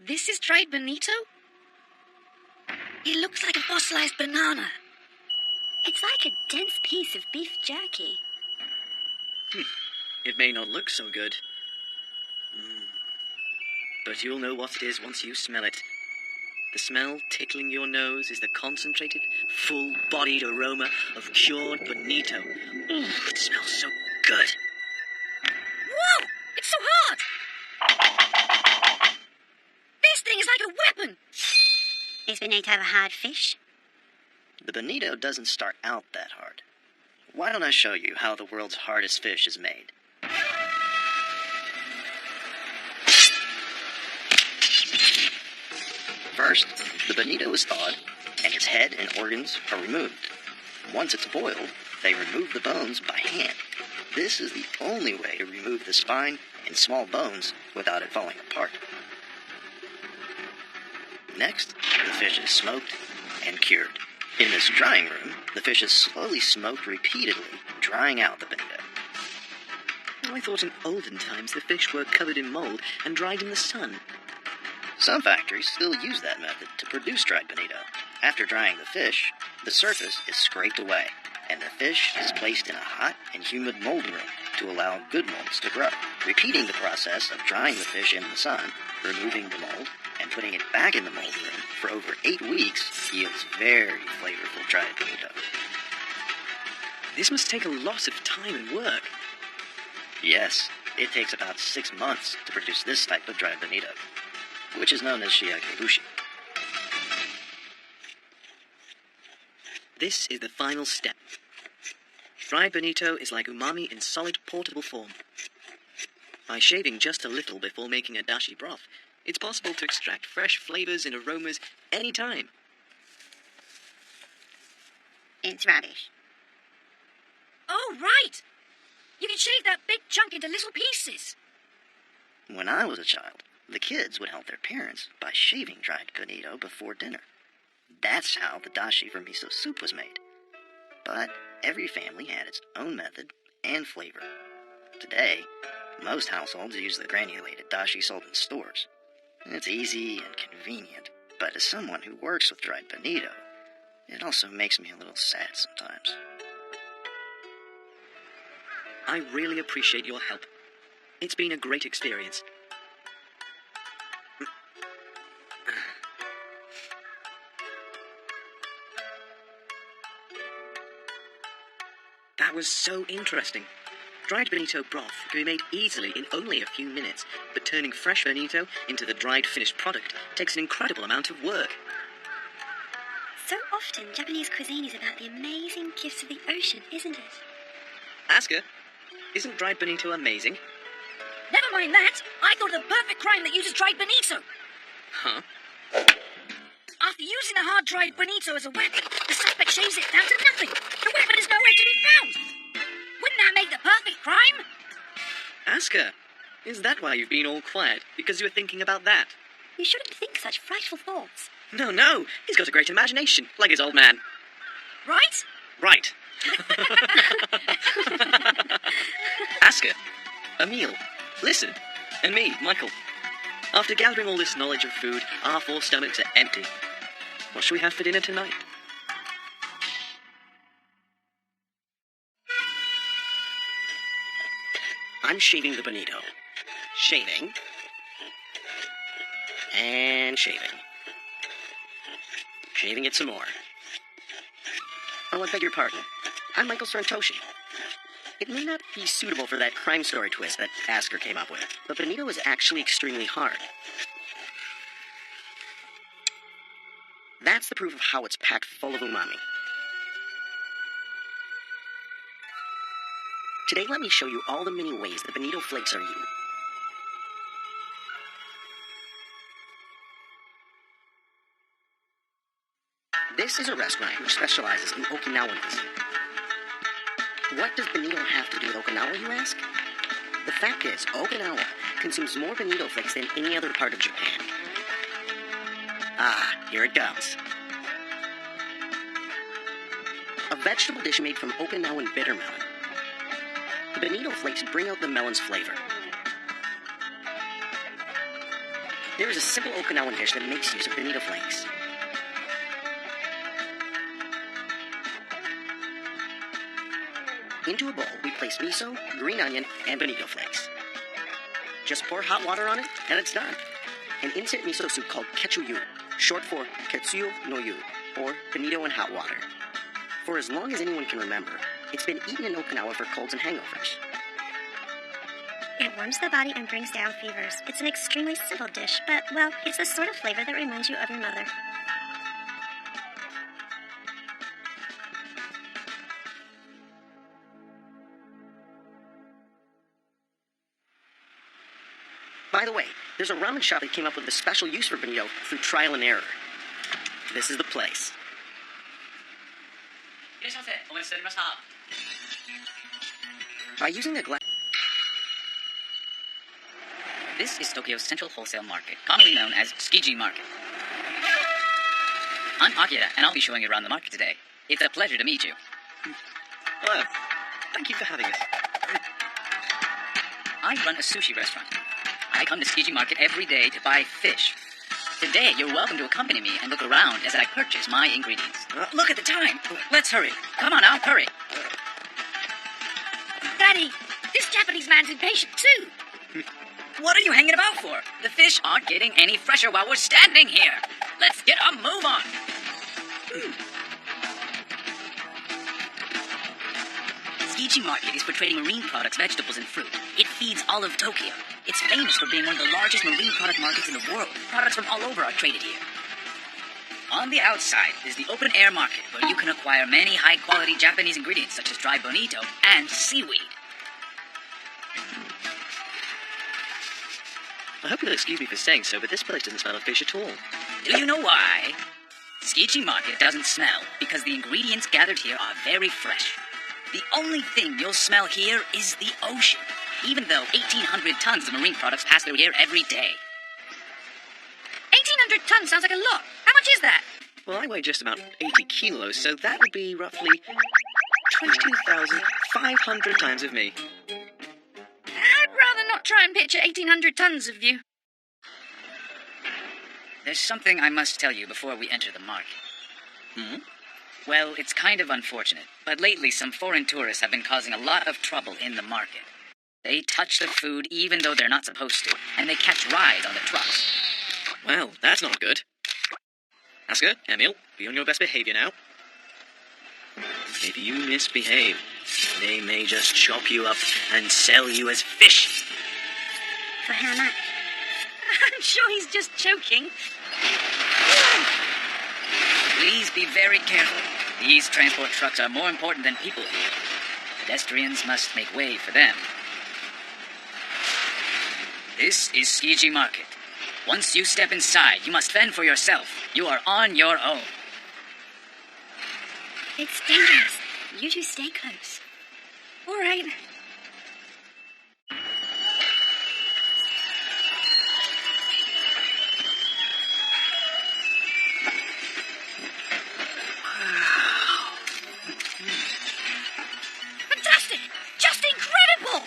This is dried bonito? It looks like a fossilized banana. It's like a dense piece of beef jerky. It may not look so good. But you'll know what it is once you smell it. The smell tickling your nose is the concentrated, full-bodied aroma of cured bonito. Ooh, it smells so good. Whoa! It's so hard! This thing is like a weapon! Is bonito a hard fish? The bonito doesn't start out that hard. Why don't I show you how the world's hardest fish is made? First, the bonito is thawed, and its head and organs are removed. Once it's boiled, they remove the bones by hand. This is the only way to remove the spine and small bones without it falling apart. Next, the fish is smoked and cured. In this drying room, the fish is slowly smoked repeatedly, drying out the bonito. I thought in olden times the fish were covered in mold and dried in the sun. Some factories still use that method to produce dried bonito. After drying the fish, the surface is scraped away, and the fish is placed in a hot and humid mold room to allow good molds to grow. Repeating the process of drying the fish in the sun, removing the mold, and putting it back in the mold room for over 8 weeks yields very flavorful dried bonito. This must take a lot of time and work. Yes, it takes about 6 months to produce this type of dried bonito, which is known as shiagebushi. This is the final step. Dried bonito is like umami in solid, portable form. By shaving just a little before making a dashi broth, it's possible to extract fresh flavors and aromas any time. It's rubbish. Oh, right! You can shave that big chunk into little pieces. When I was a child, the kids would help their parents by shaving dried bonito before dinner. That's how the dashi for miso soup was made. But every family had its own method and flavor. Today, most households use the granulated dashi sold in stores. It's easy and convenient, but as someone who works with dried bonito, it also makes me a little sad sometimes. I really appreciate your help. It's been a great experience. That was so interesting. Dried bonito broth can be made easily in only a few minutes, but turning fresh bonito into the dried finished product takes an incredible amount of work. So often, Japanese cuisine is about the amazing gifts of the ocean, isn't it? Ask her, isn't dried bonito amazing? Never mind that. I thought of the perfect crime that uses dried bonito. Huh? After using a hard-dried bonito as a weapon, the suspect shaves it down to nothing. The weapon is nowhere to be found. Wouldn't that make the perfect crime? Ask her. Is that why you've been all quiet? Because you were thinking about that? You shouldn't think such frightful thoughts. No. He's got a great imagination, like his old man. Right? Right. Ask her. Emil. Listen. And me, Michael. After gathering all this knowledge of food, our 4 stomachs are empty. What shall we have for dinner tonight? I'm shaving the bonito. Shaving. And shaving. Shaving it some more. Oh, I beg your pardon. I'm Michael Sartoshi. It may not be suitable for that crime story twist that Asker came up with, but bonito is actually extremely hard. That's the proof of how it's packed full of umami. Today, let me show you all the many ways the bonito flakes are eaten. This is a restaurant which specializes in Okinawan cuisine. What does bonito have to do with Okinawa, you ask? The fact is, Okinawa consumes more bonito flakes than any other part of Japan. Ah, here it comes. A vegetable dish made from Okinawan bitter melon. The bonito flakes bring out the melon's flavor. There is a simple Okinawan dish that makes use of bonito flakes. Into a bowl, we place miso, green onion, and bonito flakes. Just pour hot water on it, and it's done. An instant miso soup called ketsuyu, short for ketsuyo no yu, or bonito and hot water. For as long as anyone can remember, it's been eaten in Okinawa for colds and hangovers. It warms the body and brings down fevers. It's an extremely simple dish, but, well, it's the sort of flavor that reminds you of your mother. By the way, there's a ramen shop that came up with a special use for bonito through trial and error. This is the place. By using a glass... This is Tokyo's central wholesale market, commonly known as Tsukiji Market. I'm Akira, and I'll be showing you around the market today. It's a pleasure to meet you. Hello. Thank you for having us. I run a sushi restaurant. I come to Tsukiji Market every day to buy fish. Today, you're welcome to accompany me and look around as I purchase my ingredients. Look at the time. Let's hurry. Come on now, hurry. Daddy, this Japanese man's impatient too. What are you hanging about for? The fish aren't getting any fresher while we're standing here. Let's get a move on. Tsukiji Market is for trading marine products, vegetables, and fruit. It feeds all of Tokyo. It's famous for being one of the largest marine product markets in the world. Products from all over are traded here. On the outside is the open-air market, where you can acquire many high-quality Japanese ingredients such as dried bonito and seaweed. I hope you'll excuse me for saying so, but this place doesn't smell of fish at all. Do you know why? Tsukiji Market doesn't smell because the ingredients gathered here are very fresh. The only thing you'll smell here is the ocean, even though 1,800 tons of marine products pass through here every day. 1,800 tons sounds like a lot. How much is that? Well, I weigh just about 80 kilos, so that would be roughly 22,500 times of me. I'd rather not try and picture 1,800 tons of you. There's something I must tell you before we enter the market. Well, it's kind of unfortunate, but lately some foreign tourists have been causing a lot of trouble in the market. They touch the food even though they're not supposed to, and they catch rides on the trucks. Well, that's not good. Asuka, Emil, be on your best behavior now. If you misbehave, They may just chop you up and sell you as fish. For how much? I'm sure he's just joking. Please be very careful. These transport trucks are more important than people here. Pedestrians must make way for them. This is Sushi Market. Once you step inside, you must fend for yourself. You are on your own. It's dangerous. You two stay close. All right. Fantastic! Just incredible!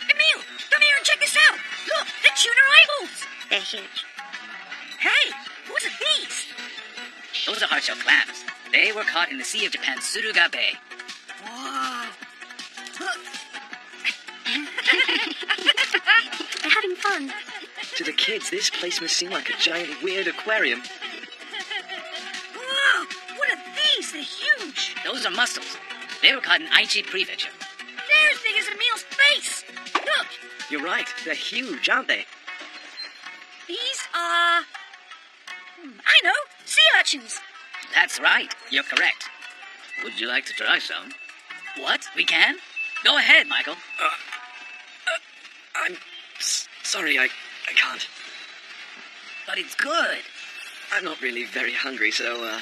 Emil, come here and check this out. Look, the tuna eyeballs. They're huge. Hey, what are these? Those are hardshell clams. They were caught in the Sea of Japan's Suruga Bay. Wow. They're having fun. To the kids, this place must seem like a giant weird aquarium. Wow, what are these? They're huge. Those are mussels. They were caught in Aichi Prefecture. They're as big as Emil's face. Look, You're right, they're huge, aren't they? these are... I know, sea urchins. That's right. You're correct. Would you like to try some? What? We can? Go ahead, Michael. I'm sorry, I can't. But it's good. I'm not really very hungry, so,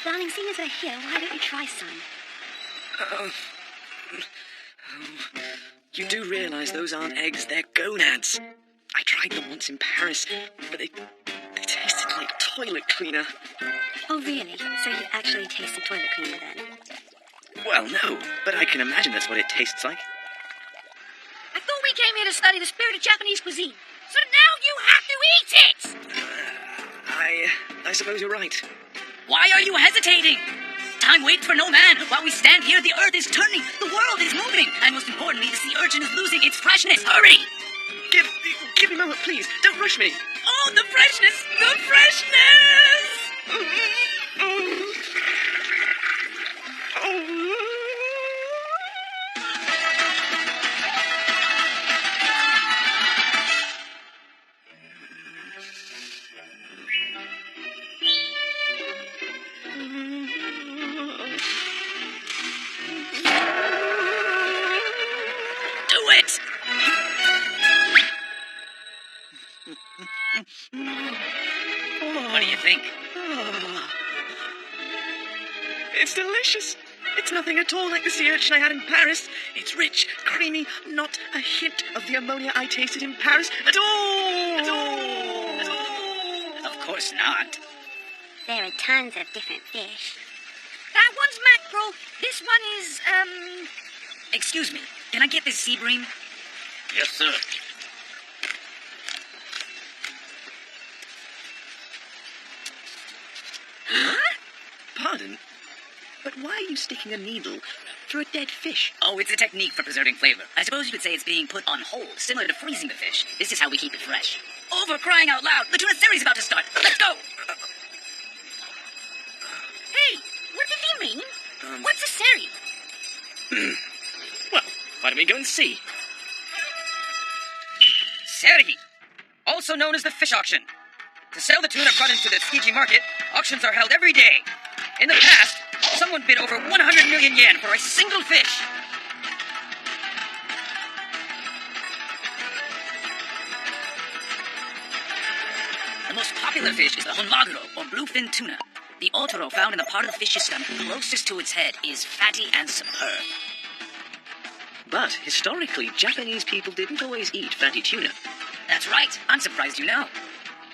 Darling, seeing as we're here, why don't you try some? You do realize those aren't eggs, they're gonads. I tried them once in Paris, but they tasted like toilet cleaner. Oh, really? So you actually tasted toilet cleaner then? Well, no, but I can imagine that's what it tastes like. I thought we came here to study the spirit of Japanese cuisine. So now you have to eat it! I suppose you're right. Why are you hesitating? Time waits for no man. While we stand here, the earth is turning, the world is moving, and most importantly, the sea urchin is losing its freshness. Hurry! Give me a moment, please. Don't rush me. Oh, the freshness! The freshness! Do it! What do you think? It's delicious. It's nothing at all like the sea urchin I had in Paris. It's rich, creamy, not a hint of the ammonia I tasted in Paris at all. At all. At all. Of course not. There are tons of different fish. That one's mackerel. This one is, Excuse me, can I get this sea bream? Yes, sir. Pardon? But why are you sticking a needle through a dead fish? Oh, it's a technique for preserving flavor. I suppose you could say it's being put on hold, similar to freezing the fish. This is how we keep it fresh. Oh, for crying out loud! The tuna series about to start! Let's go! hey, what did he mean? What's a seri? Well, why don't we go and see? Seri, also known as the fish auction. To sell the tuna brought into the Tsukiji market, auctions are held every day. In the past, someone bid over 100 million yen for a single fish. The most popular fish is the honmaguro, or bluefin tuna. The otoro found in the part of the fish's stomach closest to its head is fatty and superb. But historically, Japanese people didn't always eat fatty tuna. That's right. I'm surprised you know.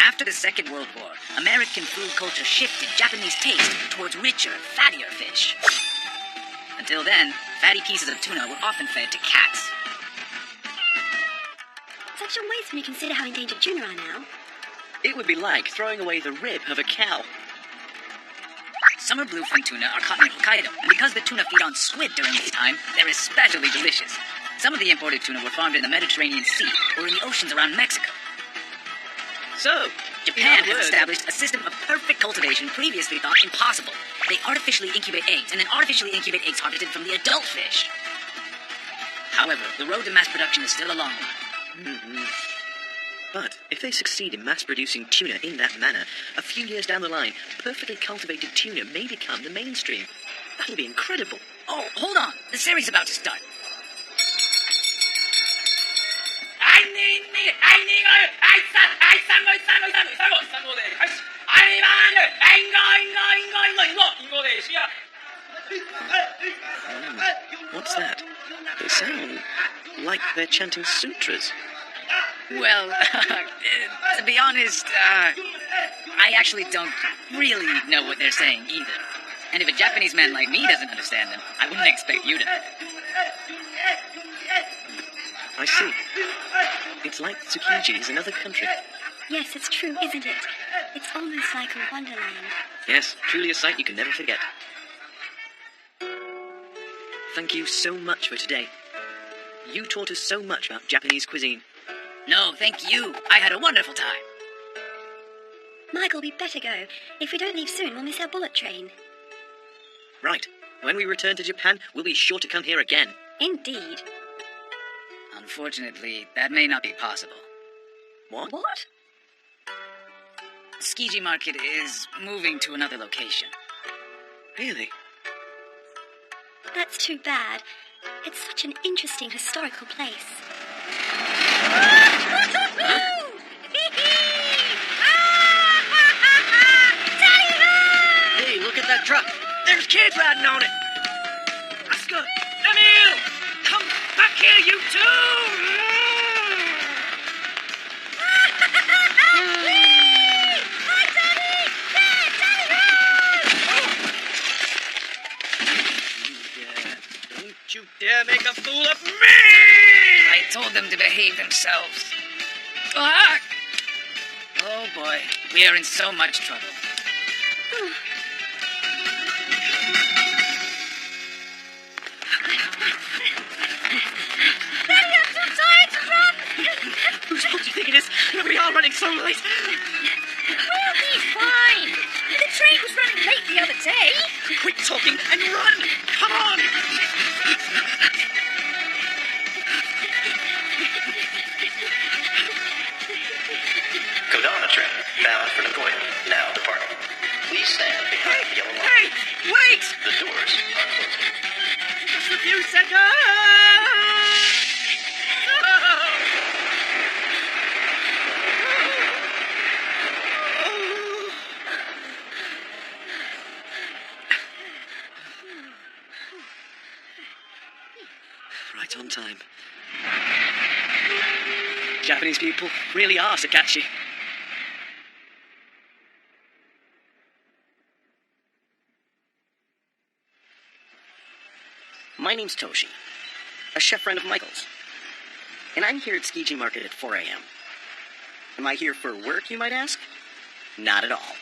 After the Second World War, American food culture shifted Japanese taste towards richer, fattier fish. Until then, fatty pieces of tuna were often fed to cats. Such a waste when you consider how endangered tuna are now. It would be like throwing away the rib of a cow. Summer bluefin tuna are caught in Hokkaido, and because the tuna feed on squid during this time, they're especially delicious. Some of the imported tuna were farmed in the Mediterranean Sea or in the oceans around Mexico. So, Japan has established a system of perfect cultivation previously thought impossible. They artificially incubate eggs and then artificially incubate eggs harvested from the adult fish. However, the road to mass production is still a long one. Mm-hmm. But if they succeed in mass-producing tuna in that manner, a few years down the line, perfectly cultivated tuna may become the mainstream. That'll be incredible. Oh, hold on. The series is about to start. What's that? They sound like they're chanting sutras. Well, to be honest, I actually don't really know what they're saying either. And if a Japanese man like me doesn't understand them, I wouldn't expect you to. I see. It's like Tsukiji is another country. Yes, it's true, isn't it? It's almost like a wonderland. Yes, truly a sight you can never forget. Thank you so much for today. You taught us so much about Japanese cuisine. No, thank you. I had a wonderful time. Michael, we'd better go. If we don't leave soon, we'll miss our bullet train. Right. When we return to Japan, we'll be sure to come here again. Indeed. Unfortunately, that may not be possible. What? What? Tsukiji Market is moving to another location. Really? That's too bad. It's such an interesting historical place. Hey, look at that truck. There's kids riding on it. Oscar, Emil, come back here, you two. Don't you dare make a fool of me! I told them to behave themselves. Ah! Oh boy, we are in so much trouble. Daddy, I'm too tired to run! Whose fault do you think it is that we are running so late? We'll be fine. The train was running late the other day. Quit talking and run! Come on! Kodama train, bound for Nagoya, now departing. Please stand behind the yellow line. Hey, wait! The doors are closing. Just a few seconds! Right on time. Japanese people really are Sakashi. My name's Toshi, a chef friend of Michael's. And I'm here at Tsukiji Market at 4 a.m. Am I here for work, you might ask? Not at all.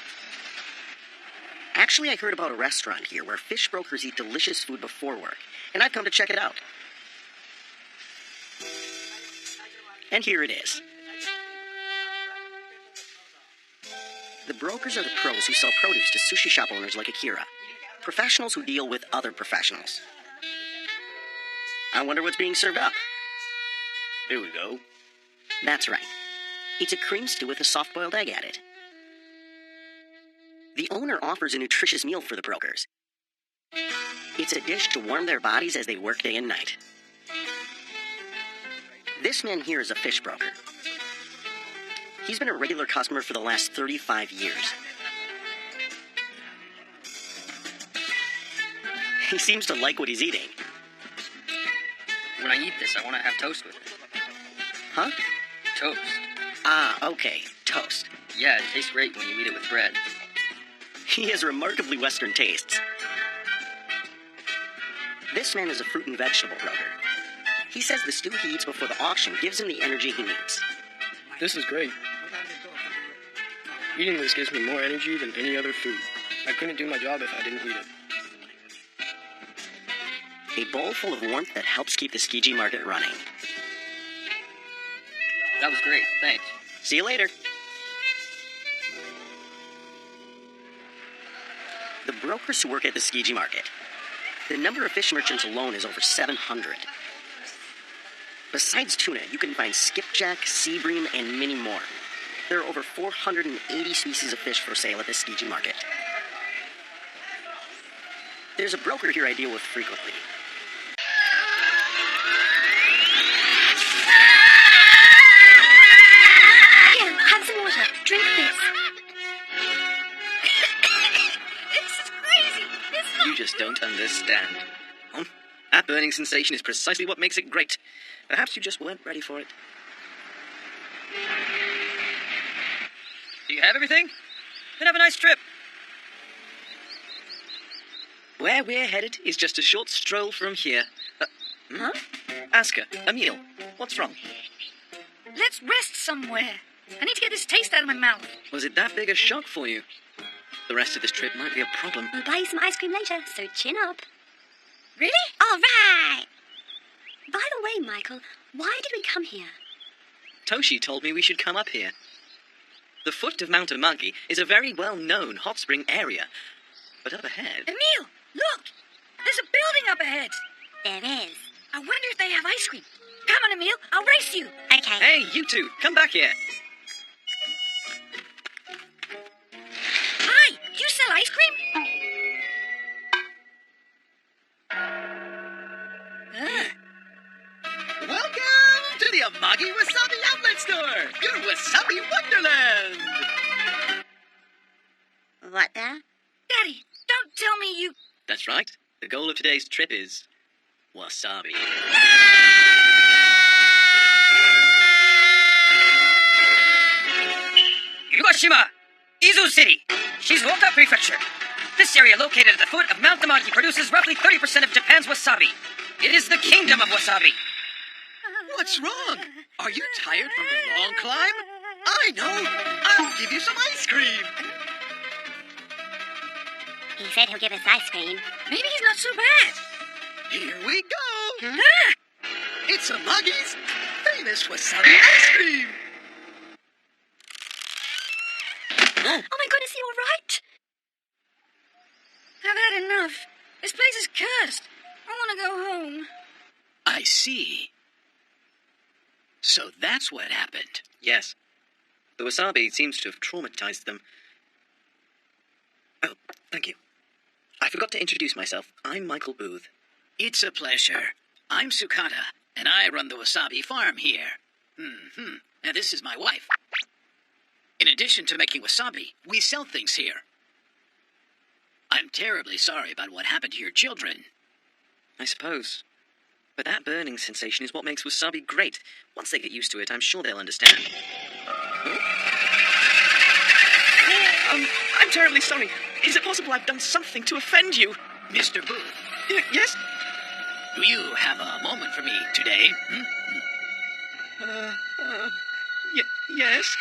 Actually, I heard about a restaurant here where fish brokers eat delicious food before work, and I've come to check it out. And here it is. The brokers are the pros who sell produce to sushi shop owners like Akira. Professionals who deal with other professionals. I wonder what's being served up. Here we go. That's right. It's a cream stew with a soft-boiled egg added. The owner offers a nutritious meal for the brokers. It's a dish to warm their bodies as they work day and night. This man here is a fish broker. He's been a regular customer for the last 35 years. He seems to like what he's eating. When I eat this, I want to have toast with it. Huh? Toast. Ah, okay. Toast. Yeah, it tastes great when you eat it with bread. He has remarkably Western tastes. This man is a fruit and vegetable broker. He says the stew he eats before the auction gives him the energy he needs. This is great. Eating this gives me more energy than any other food. I couldn't do my job if I didn't eat it. A bowl full of warmth that helps keep the Tsukiji Market running. That was great, thanks. See you later. the brokers who work at the Tsukiji market. The number of fish merchants alone is over 700. Besides tuna, you can find skipjack, sea bream, and many more. There are over 480 species of fish for sale at the Tsukiji market. There's a broker here I deal with frequently. Here, have some water. Drink this. This is crazy. You just don't understand. That burning sensation is precisely what makes it great. Perhaps you just weren't ready for it. Do you have everything? Then have a nice trip. Where we're headed is just a short stroll from here. Huh? Ask her. Emil, what's wrong? Let's rest somewhere. I need to get this taste out of my mouth. Was it that big a shock for you? The rest of this trip might be a problem. We'll buy you some ice cream later, so chin up. Really? All right. By the way, Michael, why did we come here? Toshi told me we should come up here. The foot of Mount Amagi is a very well-known hot spring area. But up ahead... Emil, look! There's a building up ahead. There is. I wonder if they have ice cream. Come on, Emil, I'll race you. Okay. Hey, you two, come back here. Hi, do you sell ice cream? Welcome to the Amagi Wasabi Outlet Store, your Wasabi Wonderland! What the? Daddy, don't tell me you... That's right. The goal of today's trip is... wasabi. Hiroshima, Izu City, Shizuoka Prefecture. This area located at the foot of Mount Amagi produces roughly 30% of Japan's wasabi. It is the kingdom of wasabi. What's wrong? Are you tired from the long climb? I know! I'll give you some ice cream! He said he'll give us ice cream. Maybe he's not so bad. Here we go! Ah! It's Amagi's famous wasabi ice cream! Oh my goodness, are you all right? I've had enough. This place is cursed. I want to go home. I see. So that's what happened. Yes. The wasabi seems to have traumatized them. Oh, thank you. I forgot to introduce myself. I'm Michael Booth. It's a pleasure. I'm Sukata, and I run the wasabi farm here. And this is my wife. In addition to making wasabi, we sell things here. I'm terribly sorry about what happened to your children. I suppose. But that burning sensation is what makes wasabi great. Once they get used to it, I'm sure they'll understand. I'm terribly sorry. Is it possible I've done something to offend you? Mr. Booth. Yes? Do you have a moment for me today? Yes.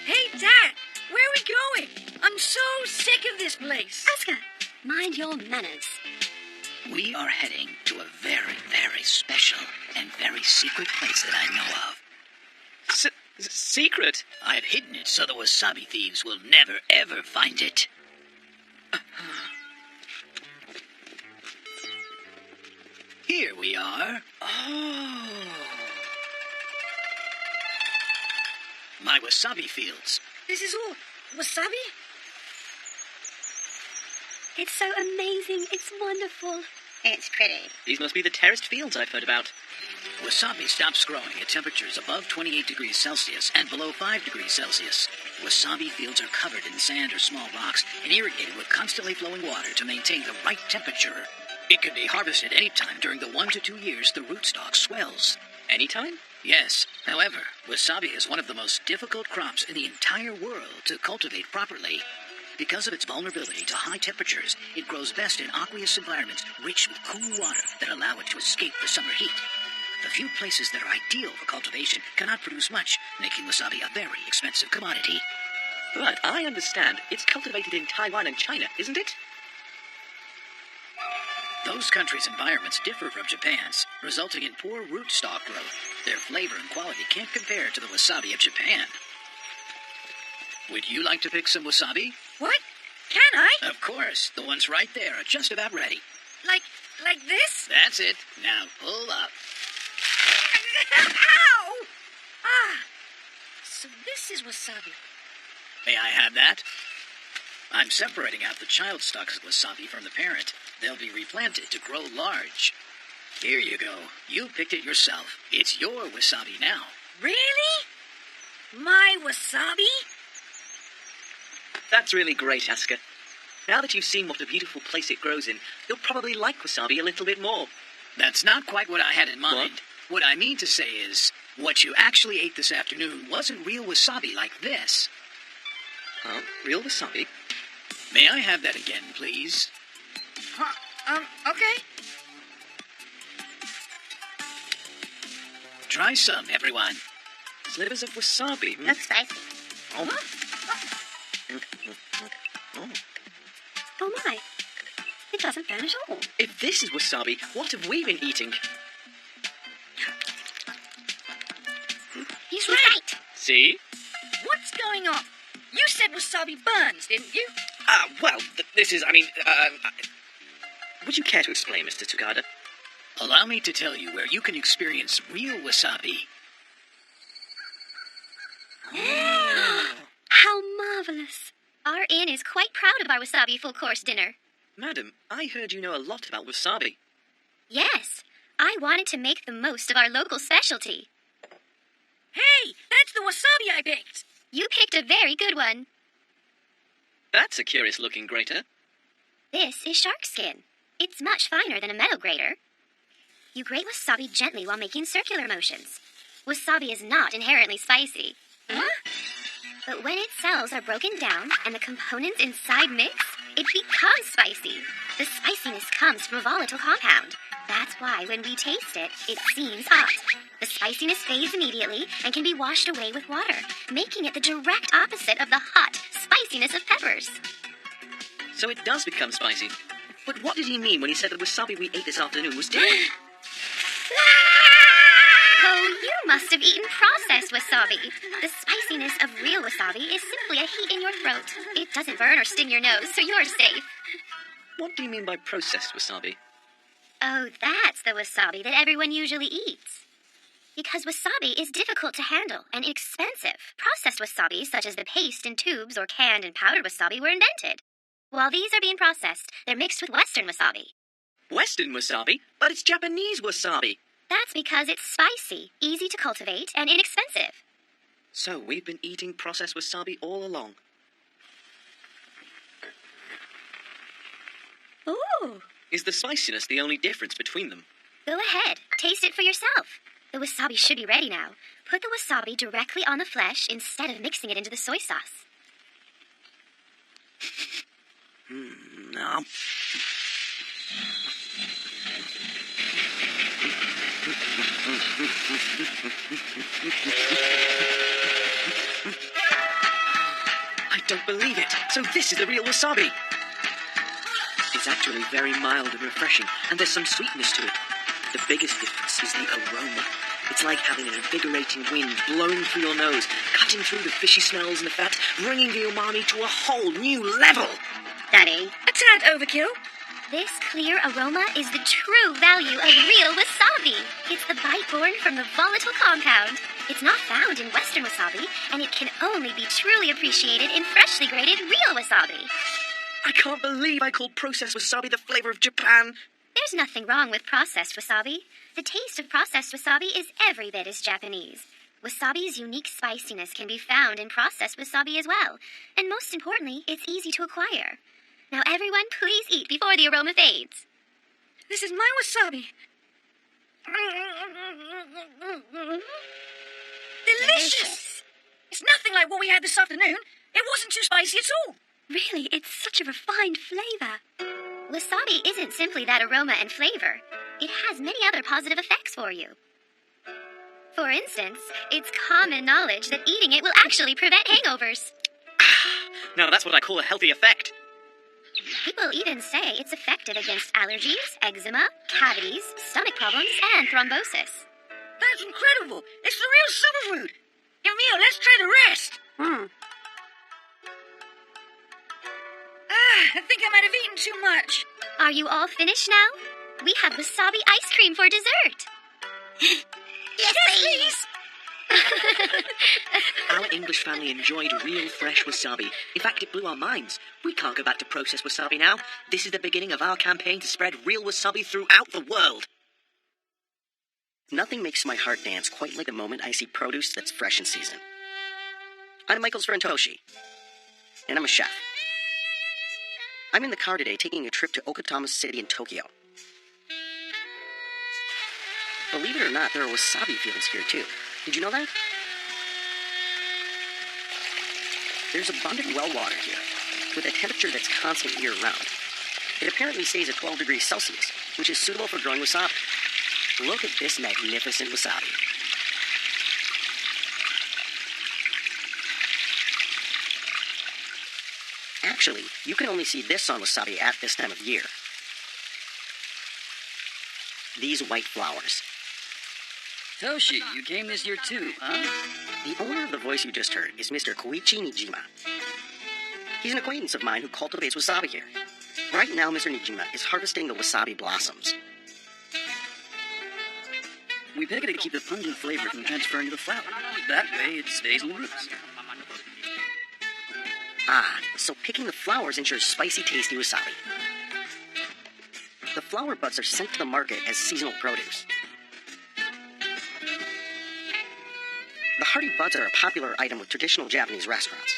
Hey, Dad, where are we going? I'm so sick of this place. Asuka, mind your manners. We are heading to a very, very special and very secret place that I know of. Secret? I've hidden it so the wasabi thieves will never, ever find it. Here we are. Oh. My wasabi fields. This is all wasabi? It's so amazing. It's wonderful. It's pretty. These must be the terraced fields I've heard about. Wasabi stops growing at temperatures above 28 degrees Celsius and below 5 degrees Celsius. Wasabi fields are covered in sand or small rocks and irrigated with constantly flowing water to maintain the right temperature. It can be harvested any time during the 1 to 2 years the rootstock swells. Anytime? Yes. However, wasabi is one of the most difficult crops in the entire world to cultivate properly. Because of its vulnerability to high temperatures, it grows best in aqueous environments rich with cool water that allow it to escape the summer heat. The few places that are ideal for cultivation cannot produce much, making wasabi a very expensive commodity. But I understand it's cultivated in Taiwan and China, isn't it? Those countries' environments differ from Japan's, resulting in poor rootstock growth. Their flavor and quality can't compare to the wasabi of Japan. Would you like to pick some wasabi? What? Can I? Of course. The ones right there are just about ready. Like this? That's it. Now pull up. Ow! Ah. So this is wasabi. May I have that? I'm separating out the child stalks of wasabi from the parent. They'll be replanted to grow large. Here you go. You picked it yourself. It's your wasabi now. Really? My wasabi? That's really great, Asuka. Now that you've seen what a beautiful place it grows in, you'll probably like wasabi a little bit more. That's not quite what I had in mind. What I mean to say is, what you actually ate this afternoon wasn't real wasabi like this. Huh? Real wasabi? May I have that again, please? Okay. Try some, everyone. Slivers of wasabi. Looks spicy. Oh. Oh my. It doesn't burn at all. If this is wasabi, what have we been eating? He's right. See? What's going on? You said wasabi burns, didn't you? Well, this is, would you care to explain, Mr. Tsukada? Allow me to tell you where you can experience real wasabi. How marvelous. Our inn is quite proud of our wasabi full-course dinner. Madam, I heard you know a lot about wasabi. Yes, I wanted to make the most of our local specialty. Hey, that's the wasabi I picked. You picked a very good one. That's a curious-looking grater. This is shark skin. It's much finer than a metal grater. You grate wasabi gently while making circular motions. Wasabi is not inherently spicy. Huh? But when its cells are broken down and the components inside mix, it becomes spicy. The spiciness comes from a volatile compound. That's why when we taste it, it seems hot. The spiciness fades immediately and can be washed away with water, making it the direct opposite of the hot spiciness of peppers. So it does become spicy. But what did he mean when he said the wasabi we ate this afternoon was different? Oh, you must have eaten processed wasabi. The spiciness of real wasabi is simply a heat in your throat. It doesn't burn or sting your nose, so you're safe. What do you mean by processed wasabi? Oh, that's the wasabi that everyone usually eats. Because wasabi is difficult to handle and expensive. Processed wasabi, such as the paste in tubes or canned and powdered wasabi, were invented. While these are being processed, they're mixed with Western wasabi. Western wasabi? But it's Japanese wasabi. That's because it's spicy, easy to cultivate, and inexpensive. So we've been eating processed wasabi all along. Ooh. Is the spiciness the only difference between them? Go ahead, taste it for yourself. The wasabi should be ready now. Put the wasabi directly on the flesh instead of mixing it into the soy sauce. No. I don't believe it. So this is the real wasabi. It's actually very mild and refreshing, and there's some sweetness to it. The biggest difference is the aroma. It's like having an invigorating wind blowing through your nose, cutting through the fishy smells and the fat, bringing the umami to a whole new level. Daddy, a tad overkill. This clear aroma is the true value of real wasabi. It's the bite born from the volatile compound. It's not found in Western wasabi, and it can only be truly appreciated in freshly grated real wasabi. I can't believe I called processed wasabi the flavor of Japan. There's nothing wrong with processed wasabi. The taste of processed wasabi is every bit as Japanese. Wasabi's unique spiciness can be found in processed wasabi as well. And most importantly, it's easy to acquire. Now everyone, please eat before the aroma fades. This is my wasabi. Delicious! It's nothing like what we had this afternoon. It wasn't too spicy at all. Really, it's such a refined flavor. Wasabi isn't simply that aroma and flavor. It has many other positive effects for you. For instance, it's common knowledge that eating it will actually prevent hangovers. Now that's what I call a healthy effect. People even say it's effective against allergies, eczema, cavities, stomach problems, and thrombosis. That's incredible. It's the real superfood. Emil, let's try the rest. I think I might have eaten too much. Are you all finished now? We have wasabi ice cream for dessert. Yes, please. Our English family enjoyed real fresh wasabi. In fact, it blew our minds. We can't go back to processed wasabi now. This is the beginning of our campaign to spread real wasabi throughout the world. Nothing makes my heart dance quite like the moment I see produce that's fresh in season. I'm Michael's friend Toshi, and I'm a chef. I'm in the car today taking a trip to Okatama City in Tokyo. Believe it or not, there are wasabi fields here too. Did you know that? There's abundant well water here, with a temperature that's constant year-round. It apparently stays at 12 degrees Celsius, which is suitable for growing wasabi. Look at this magnificent wasabi. Actually, you can only see this on wasabi at this time of year. These white flowers. Toshi, you came this year too, huh? The owner of the voice you just heard is Mr. Koichi Nijima. He's an acquaintance of mine who cultivates wasabi here. Right now, Mr. Nijima is harvesting the wasabi blossoms. We pick it to keep the pungent flavor from transferring to the flower. That way, it stays in the roots. Ah, so picking the flowers ensures spicy, tasty wasabi. The flower buds are sent to the market as seasonal produce. The hardy buds are a popular item with traditional Japanese restaurants.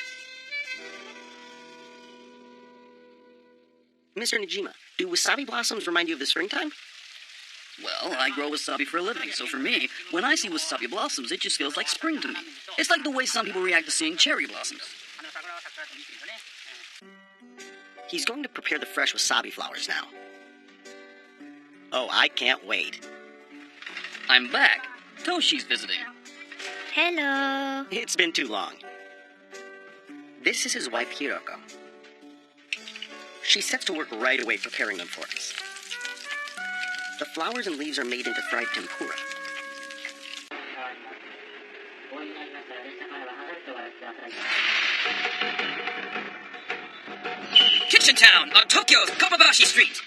Mr. Nijima, do wasabi blossoms remind you of the springtime? Well, I grow wasabi for a living, so for me, when I see wasabi blossoms, it just feels like spring to me. It's like the way some people react to seeing cherry blossoms. He's going to prepare the fresh wasabi flowers now. Oh, I can't wait. I'm back. Toshi's visiting. Hello. It's been too long. This is his wife, Hiroko. She sets to work right away preparing them for us. The flowers and leaves are made into fried tempura. Kitchen Town on Tokyo's Kobayashi Street.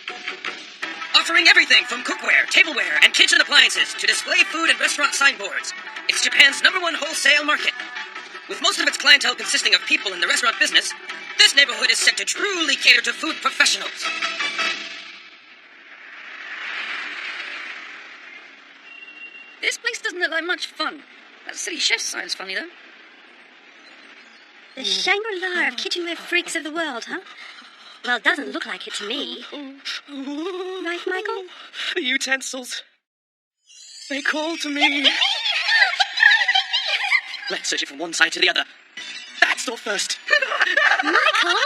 Offering everything from cookware, tableware, and kitchen appliances to display food and restaurant signboards. It's Japan's #1 wholesale market. With most of its clientele consisting of people in the restaurant business, this neighborhood is set to truly cater to food professionals. This place doesn't look like much fun. That city chef sign's funny, though. The Shangri-La of kitchenware freaks of the world, huh? Well, it doesn't look like it to me. Right, Michael? The utensils. They call to me. Let's search it from one side to the other. That store first. Michael?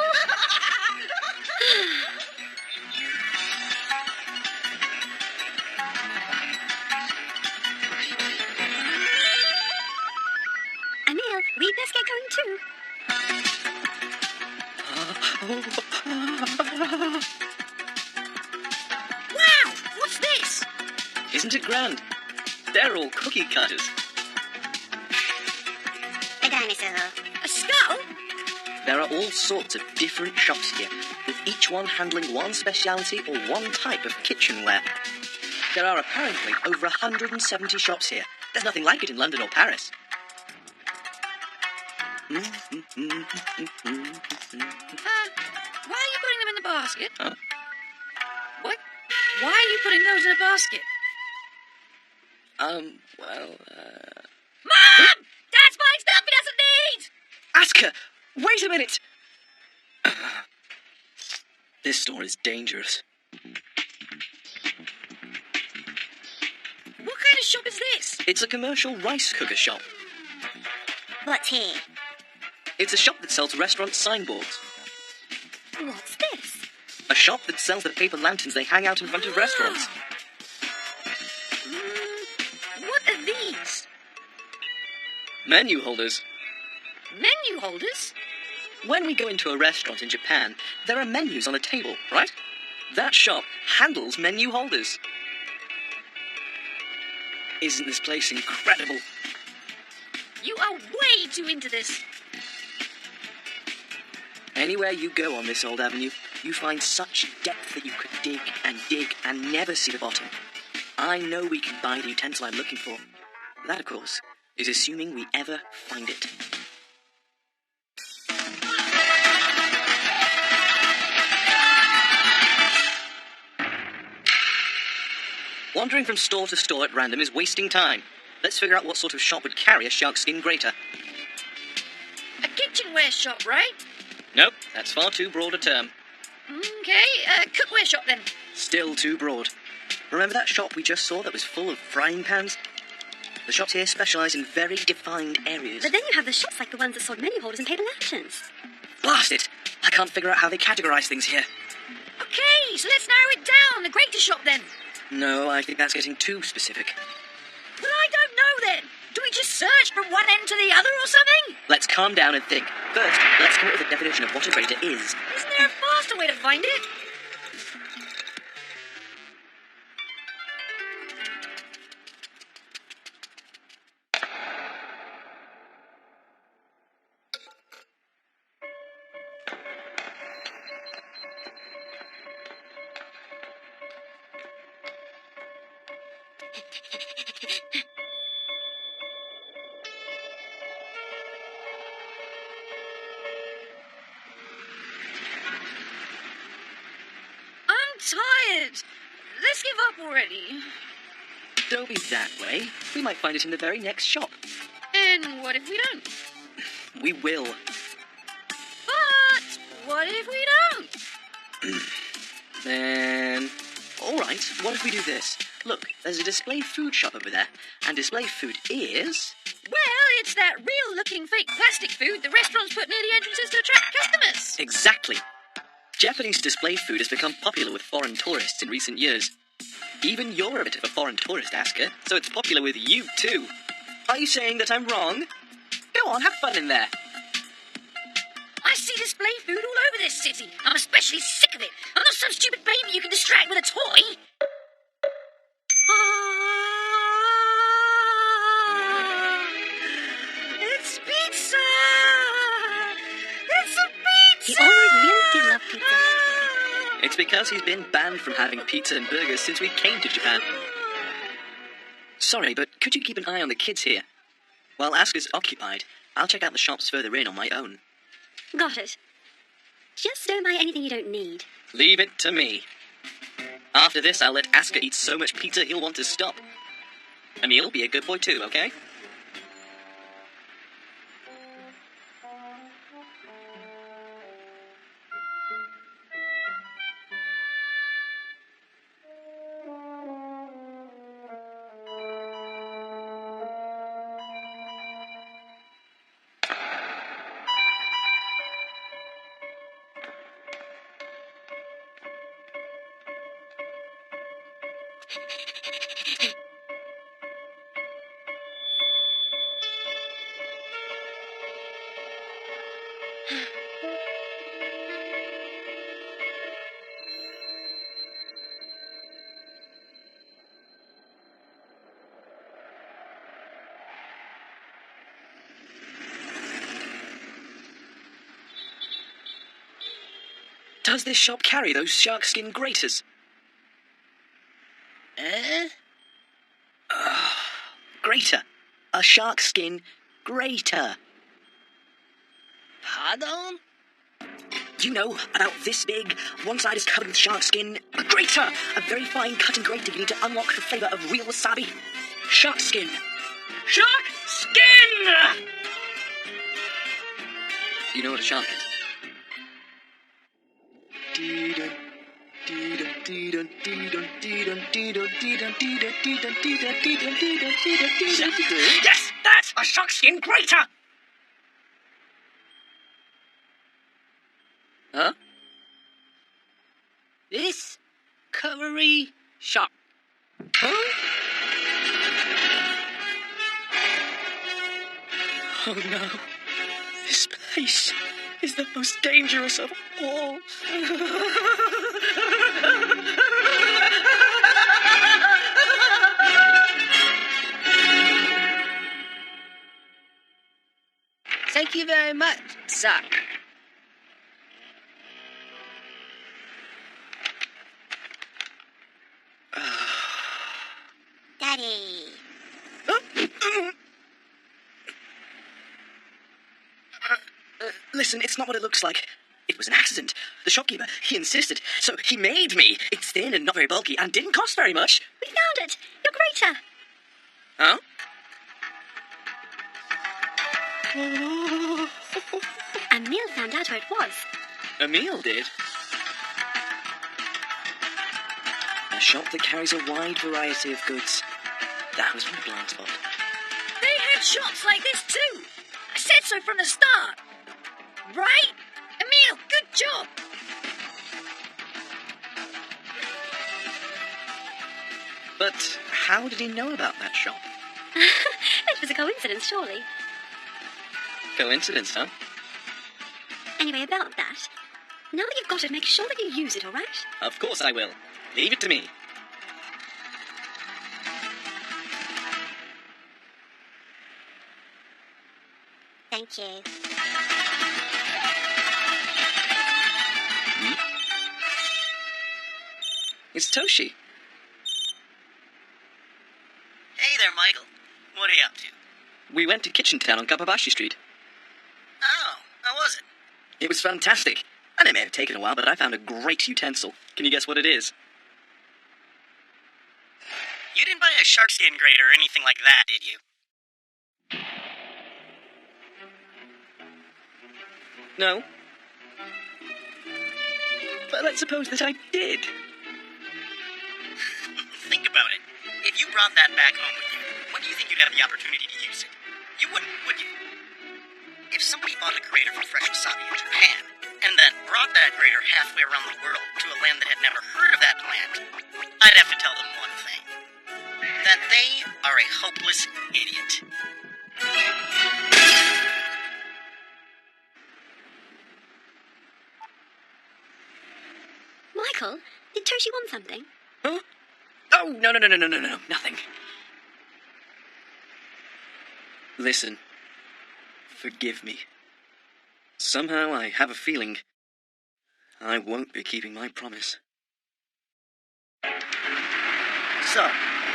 Emil, we best get going too. Wow, what's this? Isn't it grand? They're all cookie cutters. A dinosaur. A skull? There are all sorts of different shops here, with each one handling one speciality or one type of kitchenware. There are apparently over 170 shops here. There's nothing like it in London or Paris. Why are you putting them in the basket? Huh? What? Why are you putting those in a basket? Mom! Dad's buying stuff he doesn't need! Ask her! Wait a minute! This store is dangerous. What kind of shop is this? It's a commercial rice cooker shop. What's here? It's a shop that sells restaurant signboards. What's this? A shop that sells the paper lanterns they hang out in front of restaurants. What are these? Menu holders. Menu holders? When we go into a restaurant in Japan, there are menus on a table, right? That shop handles menu holders. Isn't this place incredible? You are way too into this. Anywhere you go on this old avenue, you find such depth that you could dig and never see the bottom. I know we can buy the utensil I'm looking for. That, of course, is assuming we ever find it. Wandering from store to store at random is wasting time. Let's figure out what sort of shop would carry a shark skin grater. A kitchenware shop, right? Nope, that's far too broad a term. Okay, cookware shop then. Still too broad. Remember that shop we just saw that was full of frying pans? The shops here specialise in very defined areas. But then you have the shops like the ones that sold menu holders and paper lanterns. Blast it! I can't figure out how they categorise things here. Okay, so let's narrow it down. The grater shop then. No, I think that's getting too specific. Well, I don't know then. Do we just search from one end to the other or something? Let's calm down and think. First, let's come up with a definition of what a grater is. Isn't there a faster way to find it? I'm tired. Let's give up already. Don't be that way. We might find it in the very next shop. And what if we don't? We will. But what if we don't? Then... Alright, what if we do this? Look, there's a display food shop over there, and display food is... Well, it's that real-looking fake plastic food the restaurants put near the entrances to attract customers. Exactly. Japanese display food has become popular with foreign tourists in recent years. Even you're a bit of a foreign tourist, Asuka, so it's popular with you too. Are you saying that I'm wrong? Go on, have fun in there. I see display food all over this city. I'm especially sick of it. I'm not some stupid baby you can distract with a toy. It's pizza! It's a pizza! He always really did love pizza. It's because he's been banned from having pizza and burgers since we came to Japan. Sorry, but could you keep an eye on the kids here? While Asuka's occupied, I'll check out the shops further in on my own. Got it. Just don't buy anything you don't need. Leave it to me. After this, I'll let Asuka eat so much pizza he'll want to stop. Emil, be a good boy too, okay? Does this shop carry those shark skin graters? Grater. A shark skin grater. Pardon? You know, about this big, one side is covered with shark skin. A grater! A very fine cut and grater you need to unlock the flavour of real wasabi. Shark skin. Shark skin! You know what a shark is? Yes, that's a shark skin grater! Huh? This curry shop. Huh? Oh no. This place is the most dangerous of all. Thank you very much, sir. Daddy. Listen, it's not what it looks like. It was an accident. The shopkeeper, he insisted, so he made me. It's thin and not very bulky and didn't cost very much. We found it. Your grater. Huh? Emil found out where it was. Emil did. A shop that carries a wide variety of goods. That was my blind spot. They had shops like this too. I said so from the start. Right? Emil, good job. But how did he know about that shop? It was a coincidence, surely. Coincidence, huh? Anyway, about that. Now that you've got it, make sure that you use it, all right? Of course I will. Leave it to me. Thank you. It's Toshi. Hey there, Michael. What are you up to? We went to Kitchen Town on Kapabashi Street. Oh, how was it? It was fantastic. And it may have taken a while, but I found a great utensil. Can you guess what it is? You didn't buy a shark skin grater or anything like that, did you? No. But let's suppose that I did. Think about it. If you brought that back home with you, when do you think you'd have the opportunity to use it? You wouldn't, would you? If somebody bought a grater for fresh wasabi in Japan, and then brought that grater halfway around the world to a land that had never heard of that plant, I'd have to tell them one thing. That they are a hopeless idiot. Michael, did Toshi want something? Huh? Oh, no, nothing. Listen, forgive me. Somehow I have a feeling I won't be keeping my promise. So,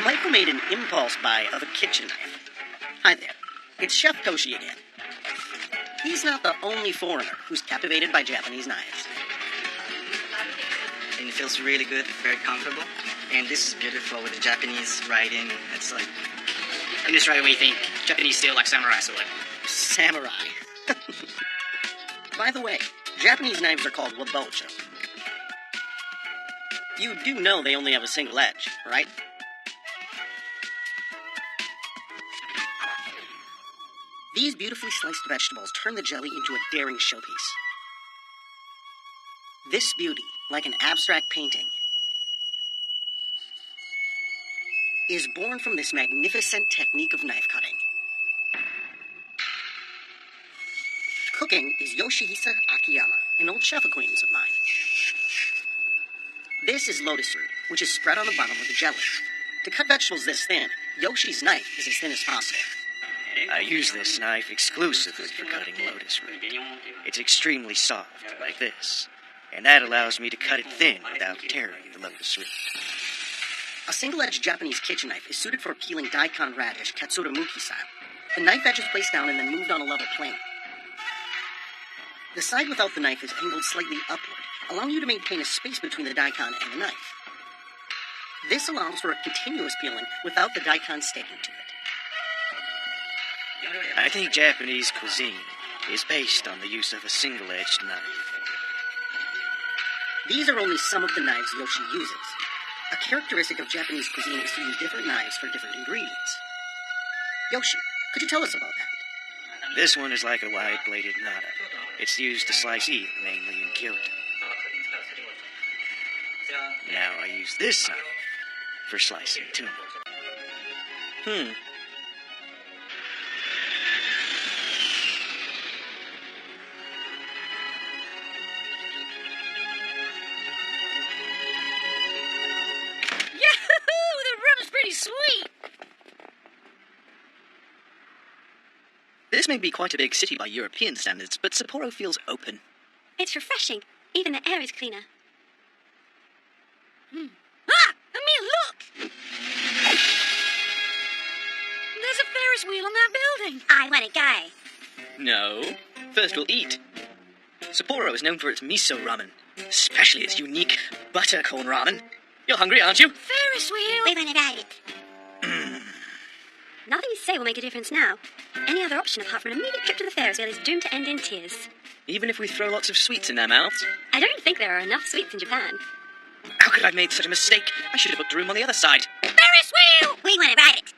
Michael made an impulse buy of a kitchen knife. Hi there, it's Chef Toshi again. He's not the only foreigner who's captivated by Japanese knives. And it feels really good, very comfortable. And this is beautiful with the Japanese writing. It's like... In this right, we think Japanese steel like samurai sword. Samurai. By the way, Japanese knives are called wabocho. You do know they only have a single edge, right? These beautifully sliced vegetables turn the jelly into a daring showpiece. This beauty, like an abstract painting, is born from this magnificent technique of knife cutting. Cooking is Yoshihisa Akiyama, an old chef acquaintance of mine. This is lotus root, which is spread on the bottom of the jelly. To cut vegetables this thin, Yoshi's knife is as thin as possible. I use this knife exclusively for cutting lotus root. It's extremely soft, like this. And that allows me to cut it thin without tearing the lotus root. A single-edged Japanese kitchen knife is suited for peeling daikon radish katsuramuki style. The knife edge is placed down and then moved on a level plane. The side without the knife is angled slightly upward, allowing you to maintain a space between the daikon and the knife. This allows for a continuous peeling without the daikon sticking to it. I think Japanese cuisine is based on the use of a single-edged knife. These are only some of the knives Yoshi uses. A characteristic of Japanese cuisine is to use different knives for different ingredients. Yoshi, could you tell us about that? This one is like a wide-bladed nada. It's used to slice eel, mainly in Kyoto. Now I use this knife for slicing tuna. This may be quite a big city by European standards, but Sapporo feels open. It's refreshing. Even the air is cleaner. Ah! Emil, look! There's a Ferris wheel on that building. I want to go. No. First we'll eat. Sapporo is known for its miso ramen, especially its unique buttercorn ramen. You're hungry, aren't you? Ferris wheel. We want to ride it. Nothing you say will make a difference now. Any other option apart from an immediate trip to the Ferris wheel is doomed to end in tears. Even if we throw lots of sweets in their mouths? I don't think there are enough sweets in Japan. How could I have made such a mistake? I should have booked a room on the other side. Ferris wheel! We want to ride it.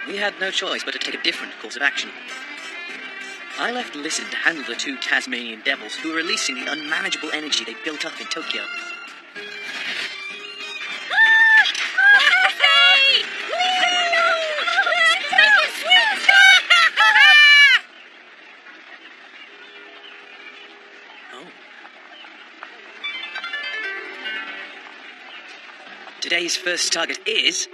We had no choice but to take a different course of action. I left Listen to handle the two Tasmanian devils who were releasing the unmanageable energy they built up in Tokyo. Hey! Let's take a swing! Oh. Today's first target is...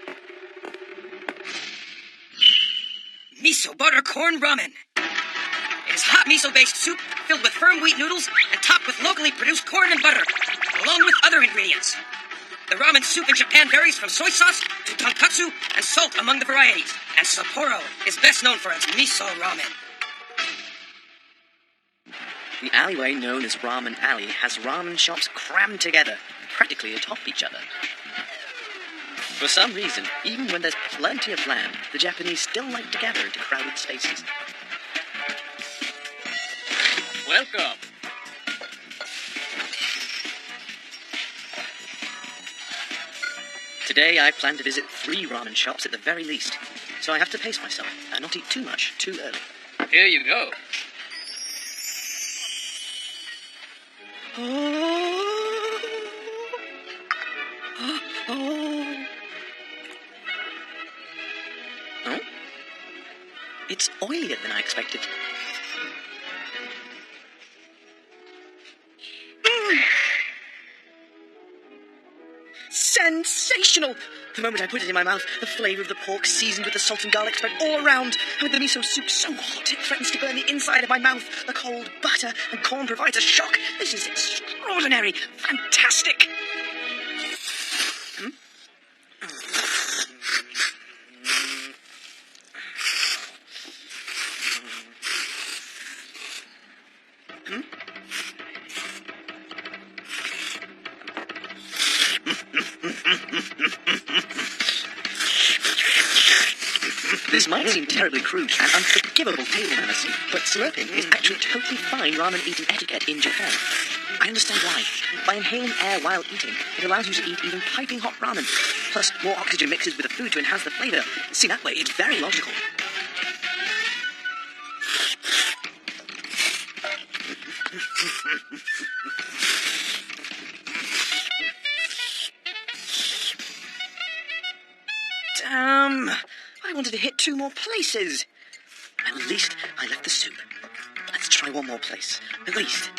Miso buttercorn ramen. It is hot miso-based soup filled with firm wheat noodles and topped with locally produced corn and butter, along with other ingredients. The ramen soup in Japan varies from soy sauce to tonkatsu and salt among the varieties, and Sapporo is best known for its miso ramen. The alleyway known as Ramen Alley has ramen shops crammed together, practically atop each other. For some reason, even when there's plenty of land, the Japanese still like to gather into crowded spaces. Welcome. Today I plan to visit 3 ramen shops at the very least, so I have to pace myself and not eat too much too early. Here you go. Oh? It's oilier than I expected. Sensational! The moment I put it in my mouth, the flavour of the pork seasoned with the salt and garlic spread all around, and with the miso soup so hot it threatens to burn the inside of my mouth. The cold butter and corn provides a shock. This is extraordinary! Fantastic! This might seem terribly crude and unforgivable table manners, but slurping is actually totally fine ramen eating etiquette in Japan. I understand why. By inhaling air while eating, it allows you to eat even piping hot ramen. Plus, more oxygen mixes with the food to enhance the flavour. See, that way, it's very logical. Damn! I wanted to hit 2 more places. At least I left the soup. Let's try 1 more place. At least.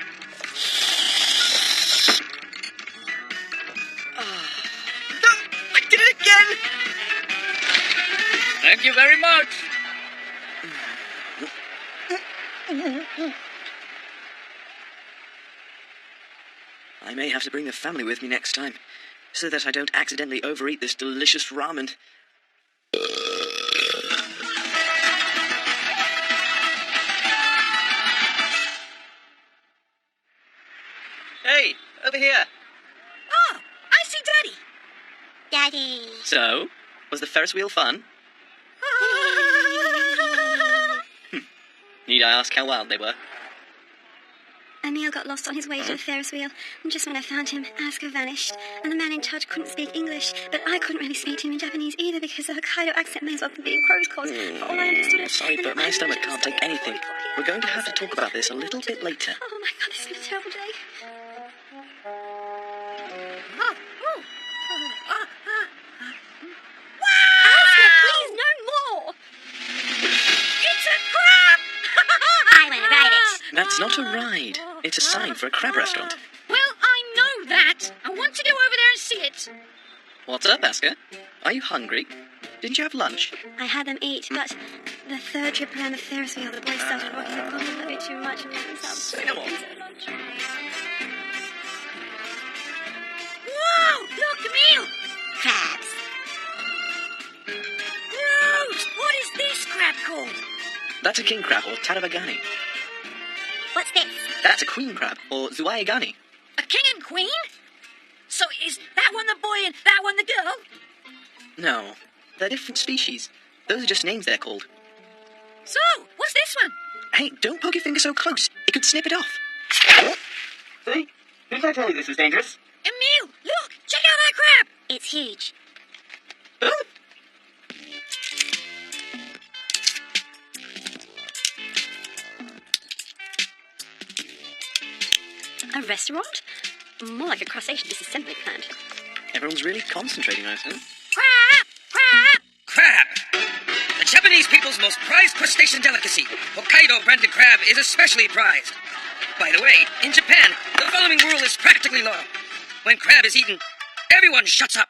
I did it again! Thank you very much. I may have to bring the family with me next time, so that I don't accidentally overeat this delicious ramen. Hey, over here. Oh, I see Daddy. Daddy. So, was the Ferris wheel fun? Need I ask how wild they were? Emil got lost on his way to the Ferris wheel, and just when I found him, Asuka vanished, and the man in charge couldn't speak English, but I couldn't really speak to him in Japanese either because the Hokkaido accent may as well be crow's cause. For all I understood, Sorry, but my stomach can't take anything. We're going to have to talk about this a little bit later. Oh my god, this has been a terrible day. Asuka, please, no more! It's a crab! I want to ride it. That's not a ride. It's a sign for a crab restaurant. Well, I know that. I want to go over there and see it. What's up, Asuka? Are you hungry? Didn't you have lunch? I had them eat, but the third trip around the Ferris wheel, the boys started rocking the gondola a little bit too much and made themselves Say no more. Whoa! Look, Camille! Crabs. Gross! What is this crab called? That's a king crab, or taravagani. What's this? That's a queen crab, or zuayagani. A king and queen? So is that one the boy and that one the girl? No, they're different species. Those are just names they're called. So, what's this one? Hey, don't poke your finger so close. It could snip it off. See? Didn't I tell you this was dangerous? Emile, look! Check out that crab! It's huge. A restaurant? More like a crustacean disassembly plant. Everyone's really concentrating on it, huh? Crab! Crab! Crab! The Japanese people's most prized crustacean delicacy, Hokkaido branded crab, is especially prized. By the way, in Japan, the following rule is practically law. When crab is eaten, everyone shuts up.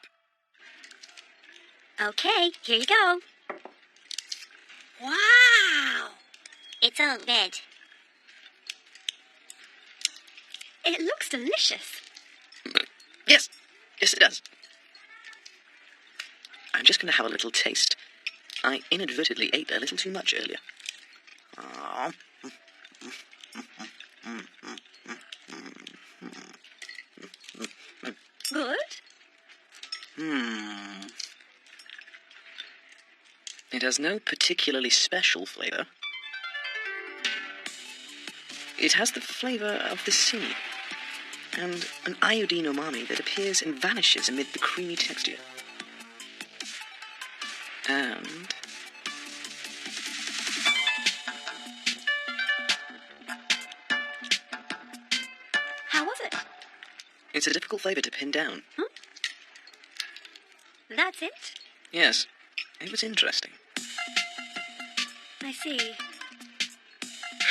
Okay, here you go. Wow! It's all red. It looks delicious. Yes. Yes, it does. I'm just going to have a little taste. I inadvertently ate a little too much earlier. Aw. Good? It has no particularly special flavour. It has the flavour of the sea, and an iodine umami that appears and vanishes amid the creamy texture. And How was it? it's a difficult flavour to pin down. That's it? Yes, it was interesting. I see.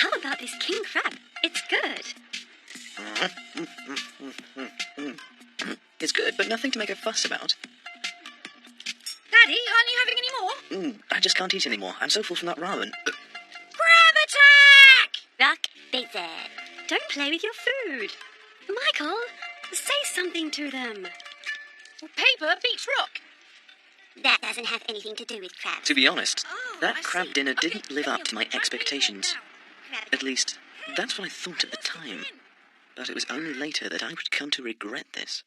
How about this king crab? It's good. It's good, but nothing to make a fuss about. Daddy, aren't you having any more? I just can't eat anymore. I'm so full from that ramen. Crab attack! Rock basic. Don't play with your food. Michael, say something to them. Well, paper beats rock. That doesn't have anything to do with crabs. To be honest, Oh, that I crab see. dinner Okay, didn't live up to my Camille, try expectations. now. At least, that's what I thought at the time. But it was only later that I would come to regret this.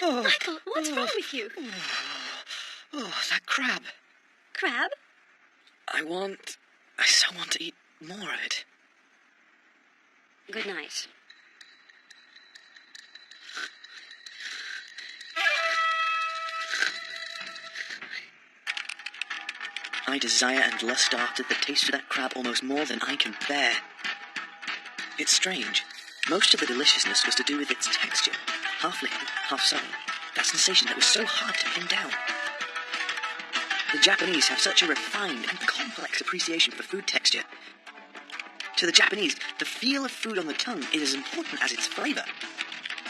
Michael, what's wrong with you? Oh, that crab. Crab? I so want to eat more of it. Good night. I desire and lust after the taste of that crab almost more than I can bear. It's strange. Most of the deliciousness was to do with its texture. Half liquid, half solid. That sensation that was so hard to pin down. The Japanese have such a refined and complex appreciation for food texture. To the Japanese, the feel of food on the tongue is as important as its flavour.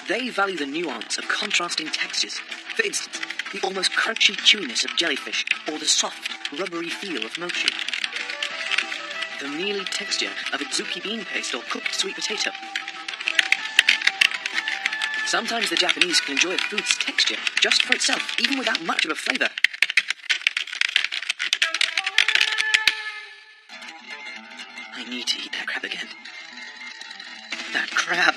They value the nuance of contrasting textures. For instance, the almost crunchy chewiness of jellyfish, or the soft, rubbery feel of mochi. The mealy texture of adzuki bean paste or cooked sweet potato. Sometimes the Japanese can enjoy a food's texture just for itself, even without much of a flavour. I need to eat that crab again. That crab!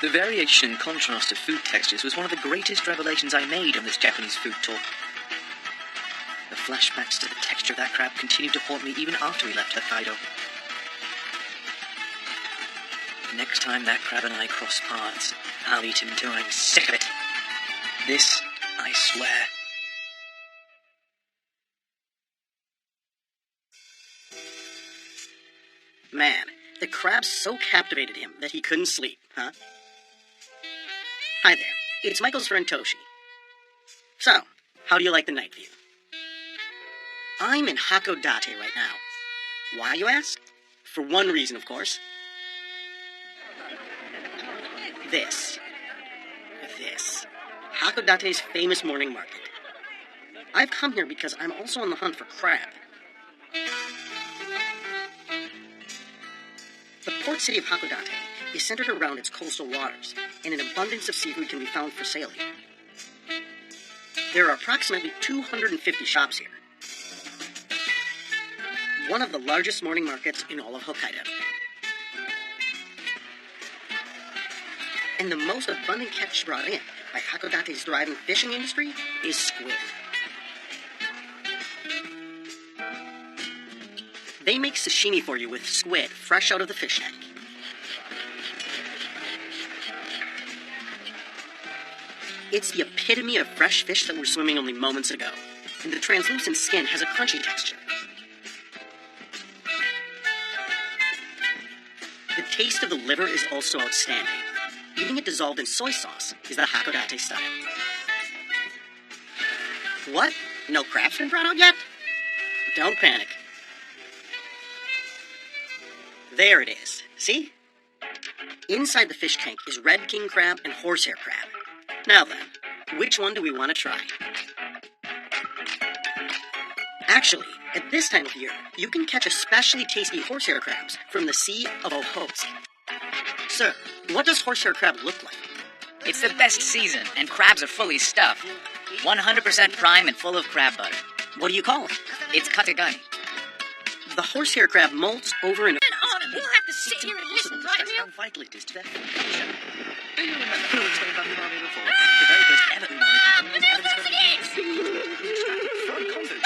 The variation and contrast of food textures was one of the greatest revelations I made on this Japanese food tour. The flashbacks to the texture of that crab continued to haunt me even after we left Hokkaido. The next time that crab and I cross paths, I'll eat him until I'm sick of it. This, I swear. Man, the crab so captivated him that he couldn't sleep, huh? Hi there. It's Michael's friend Toshi. So, how do you like the night view? I'm in Hakodate right now. Why, you ask? For one reason, of course. This. Hakodate's famous morning market. I've come here because I'm also on the hunt for crab. The port city of Hakodate is centered around its coastal waters, and an abundance of seafood can be found for sale here. There are approximately 250 shops here. One of the largest morning markets in all of Hokkaido. And the most abundant catch brought in by Hakodate's thriving fishing industry is squid. They make sashimi for you with squid fresh out of the fish tank. It's the epitome of fresh fish that were swimming only moments ago, and the translucent skin has a crunchy texture. The taste of the liver is also outstanding. Eating it dissolved in soy sauce is the Hakodate style. What? No crab's been brought out yet? Don't panic. There it is. See? Inside the fish tank is red king crab and horsehair crab. Now then, which one do we want to try? Actually, at this time of year, you can catch especially tasty horsehair crabs from the Sea of Okhotsk. Sir, what does horsehair crab look like? It's the best season, and crabs are fully stuffed. 100% prime and full of crab butter. What do you call it? It's kategani. The horsehair crab molts over and We'll have to sit here and listen, right, How vital it is to their function. Do you remember who explained about umami before? The very first ever umami was ever discovered from kombu.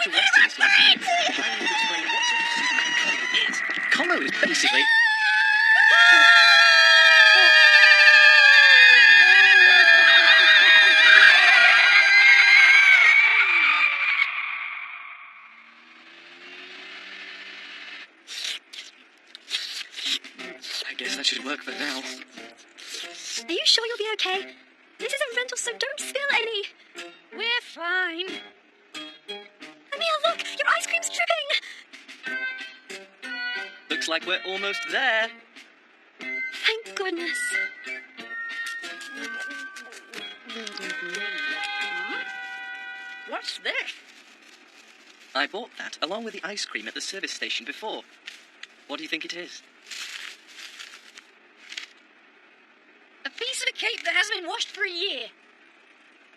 To Westerners like you, I need to explain what sort of secret kombu is. Kombu is basically... I guess that should work for now. Are you sure you'll be okay? This is a rental, so don't spill any. We're fine. Emil, look! Your ice cream's dripping! Looks like we're almost there. Thank goodness. What's this? I bought that along with the ice cream at the service station before. What do you think it is? A piece of a cake that hasn't been washed for a year.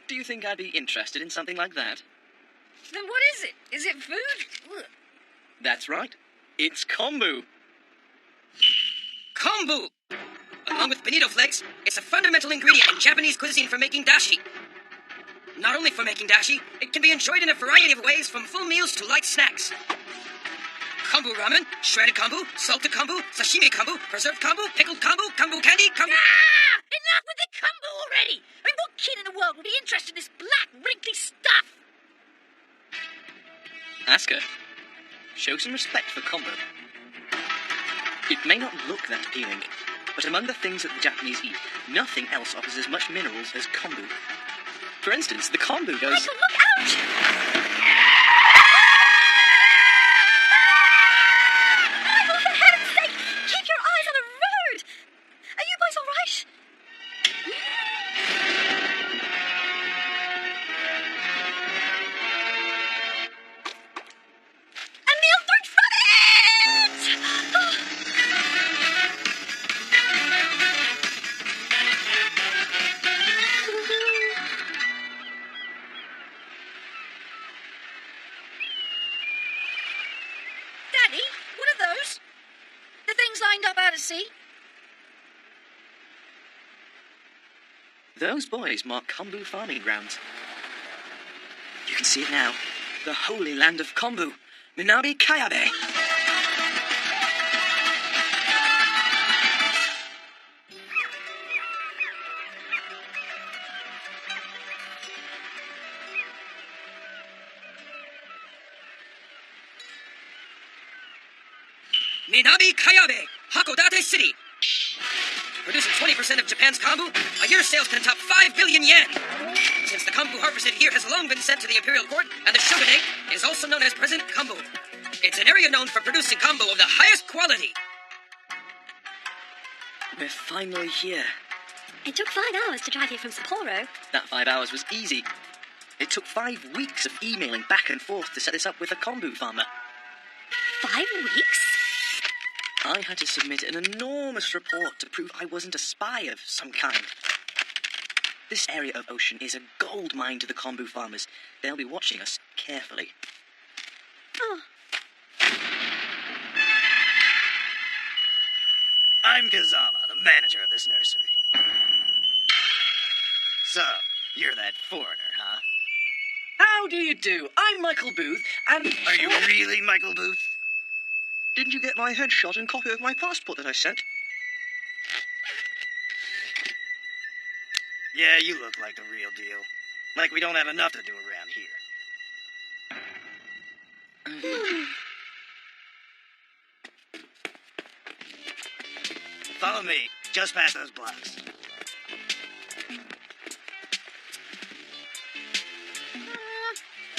Do you think I'd be interested in something like that? Then what is it? Is it food? Ugh. That's right. It's kombu. Kombu! Along with bonito flakes, it's a fundamental ingredient in Japanese cuisine for making dashi. Not only for making dashi, it can be enjoyed in a variety of ways from full meals to light snacks. Kombu ramen, shredded kombu, salted kombu, sashimi kombu, preserved kombu, pickled kombu, kombu candy, kombu... Ah! Enough with the kombu already! I mean, what kid in the world would be interested in this black, wrinkly stuff? Ask her. Show some respect for kombu. It may not look that appealing, but among the things that the Japanese eat, nothing else offers as much minerals as kombu. For instance, the kombu goes... Michael, look out! Michael, for heaven's sake, keep your eyes on the road! Are you boys all right? Emil, don't run it! Daddy, what are those? The things lined up out at sea? Those boys mark kombu farming grounds. You can see it now. The holy land of kombu. Minabe Kayabe. Minabe Kayabe, Hakodate City. producing 20% of Japan's kombu, a year's sales can top 5 billion yen. Since the kombu harvested here has long been sent to the imperial court, and the shogunate is also known as President Kombu. It's an area known for producing kombu of the highest quality. We're finally here. It took 5 hours to drive here from Sapporo. That 5 hours was easy. It took 5 weeks of emailing back and forth to set this up with a kombu farmer. 5 weeks? I had to submit an enormous report to prove I wasn't a spy of some kind. This area of ocean is a gold mine to the kombu farmers. They'll be watching us carefully. Oh. I'm Kazama, the manager of this nursery. So, you're that foreigner, huh? How do you do? I'm Michael Booth, and... Are you really Michael Booth? Didn't you get my headshot and copy of my passport that I sent? Yeah, you look like the real deal. Like we don't have enough to do around here. Follow me, just past those blocks.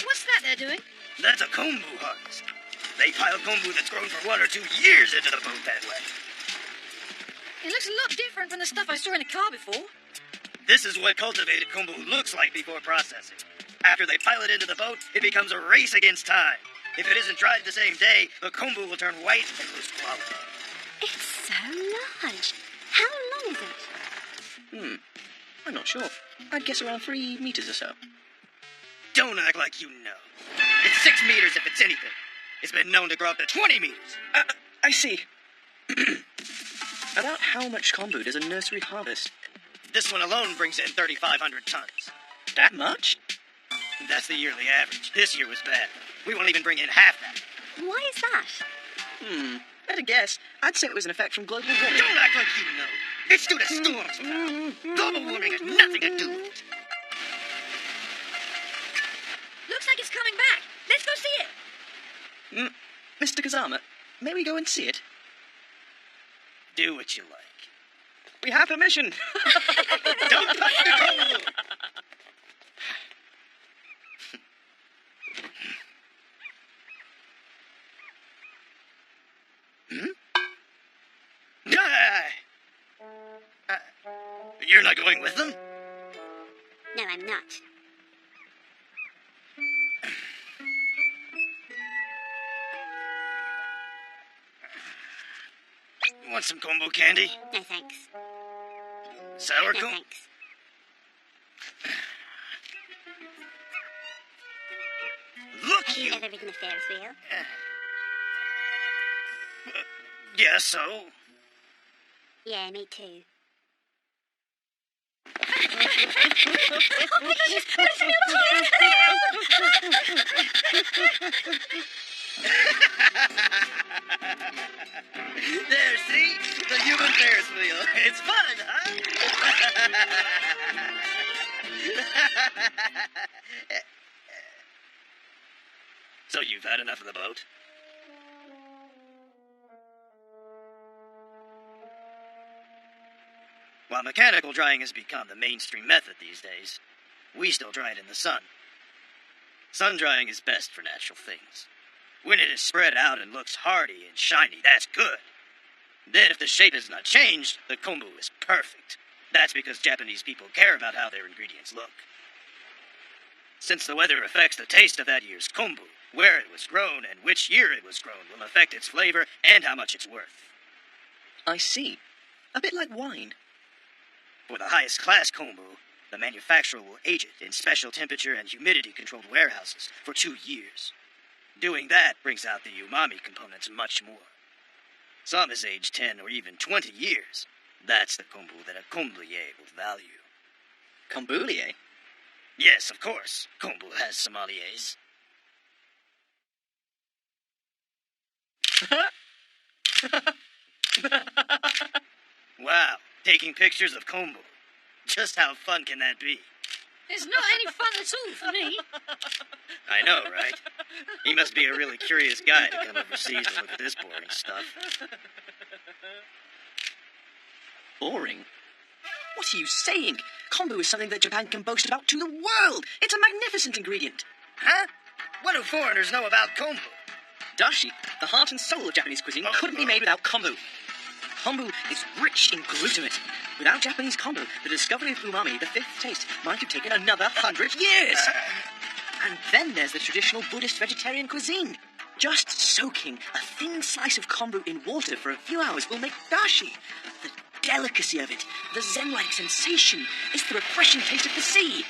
What's that they're doing? That's a kombu harvest. They pile kombu that's grown for 1 or 2 years into the boat that way. It looks a lot different from the stuff I saw in the car before. This is what cultivated kombu looks like before processing. After they pile it into the boat, it becomes a race against time. If it isn't dried the same day, the kombu will turn white and lose quality. It's so large. How long is it? I'm not sure. I'd guess around 3 meters or so. Don't act like you know. It's 6 meters if it's anything. It's been known to grow up to 20 meters. I see. About how much kombu does a nursery harvest? This one alone brings in 3,500 tons. That much? That's the yearly average. This year was bad. We won't even bring in half that. Why is that? At a guess, I'd say it was an effect from global warming. Don't act like you know. It's due to storms, pal. Global warming has nothing to do with it. Looks like it's coming back. Let's go see it. Mr. Kazama, may we go and see it? Do what you like. We have permission. Don't touch the kombu. You're not going with them? No, I'm not. Want some kombu candy? No, thanks. Sour No, kombu? thanks. Look, Have you you... ever ridden a Ferris wheel? Yeah, so? Yeah, me too. There, see? The human Ferris wheel. It's fun, huh? So you've had enough of the boat? While mechanical drying has become the mainstream method these days, we still dry it in the sun. Sun drying is best for natural things. When it is spread out and looks hardy and shiny, that's good. Then if the shape is not changed, the kombu is perfect. That's because Japanese people care about how their ingredients look. Since the weather affects the taste of that year's kombu, where it was grown and which year it was grown will affect its flavor and how much it's worth. I see. A bit like wine. For the highest class kombu, the manufacturer will age it in special temperature and humidity-controlled warehouses for 2 years. Doing that brings out the umami components much more. Some is aged 10 or even 20 years. That's the kombu that a komboulier will value. Komboulier? Yes, of course. Kombu has sommeliers. Wow, taking pictures of kombu. Just how fun can that be? It's not any fun at all for me. I know, right? He must be a really curious guy to come overseas to look at this boring stuff. Boring? What are you saying? Kombu is something that Japan can boast about to the world. It's a magnificent ingredient. Huh? What do foreigners know about kombu? Dashi, the heart and soul of Japanese cuisine, couldn't be made without kombu. Kombu is rich in glutamate. Without Japanese kombu, the discovery of umami, the fifth taste, might have taken another 100 years. And then there's the traditional Buddhist vegetarian cuisine. Just soaking a thin slice of kombu in water for a few hours will make dashi. The delicacy of it, the zen-like sensation, is the refreshing taste of the sea.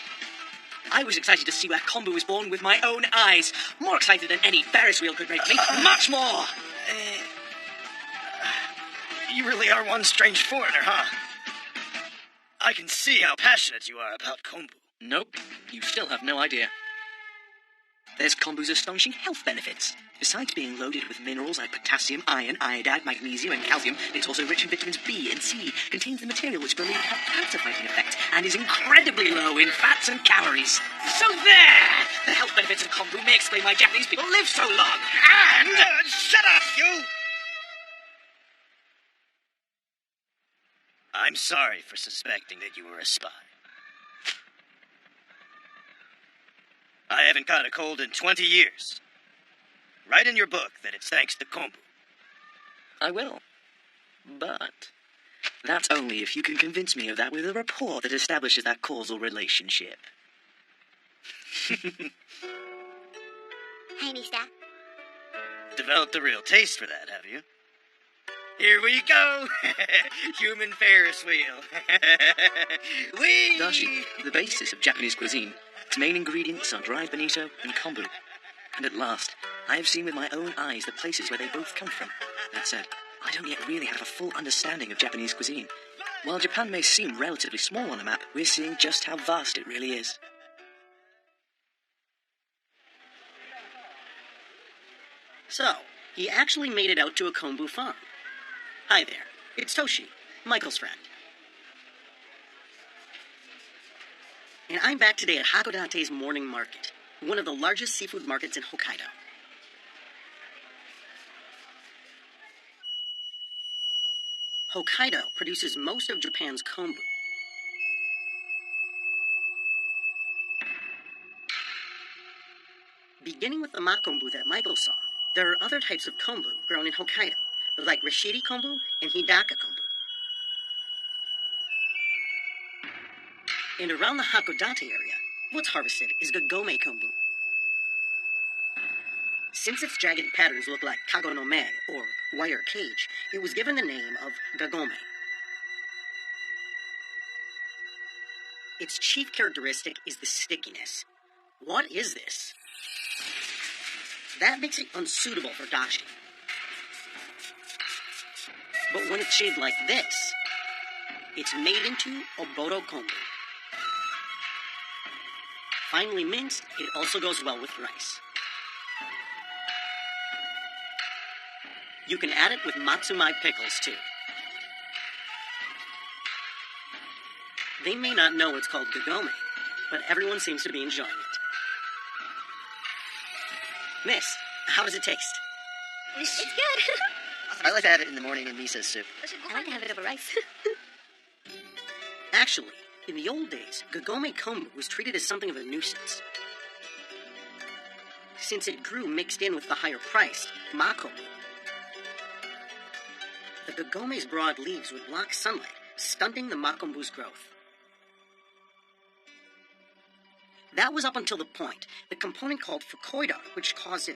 I was excited to see where kombu was born with my own eyes. More excited than any Ferris wheel could make me. Much more! You really are one strange foreigner, huh? I can see how passionate you are about kombu. Nope, you still have no idea. There's kombu's astonishing health benefits. Besides being loaded with minerals like potassium, iron, iodide, magnesium, and calcium, it's also rich in vitamins B and C, contains the material which is believed to have cancer-fighting effect, and is incredibly low in fats and calories. So there! The health benefits of kombu may explain why Japanese people live so long, and... shut up, you! I'm sorry for suspecting that you were a spy. I haven't caught a cold in 20 years. Write in your book that it's thanks to kombu. I will. But that's only if you can convince me of that with a report that establishes that causal relationship. Hi, mister. Developed a real taste for that, have you? Here we go! Human Ferris wheel. Whee! Dashi, the basis of Japanese cuisine, its main ingredients are dried bonito and kombu. And at last, I have seen with my own eyes the places where they both come from. That said, I don't yet really have a full understanding of Japanese cuisine. While Japan may seem relatively small on a map, we're seeing just how vast it really is. So, he actually made it out to a kombu farm. Hi there, it's Toshi, Michael's friend. And I'm back today at Hakodate's morning market, one of the largest seafood markets in Hokkaido. Hokkaido produces most of Japan's kombu. Beginning with the makombu that Michael saw, there are other types of kombu grown in Hokkaido, like Rashiri kombu and Hidaka kombu. And around the Hakodate area, what's harvested is Gagome kombu. Since its jagged patterns look like kago no me, or wire cage, it was given the name of Gagome. Its chief characteristic is the stickiness. What is this? That makes it unsuitable for dashi. But when it's shaped like this, it's made into oboro kombu. Finely minced, it also goes well with rice. You can add it with matsumai pickles, too. They may not know it's called gagome, but everyone seems to be enjoying it. Miss, how does it taste? It's good. I like to have it in the morning in miso soup. I like to have it over rice. Actually, in the old days, gagome kombu was treated as something of a nuisance. Since it grew mixed in with the higher-priced makombu. The gagome's broad leaves would block sunlight, stunting the makombu's growth. That was up until the point, the component called fukoida, which caused it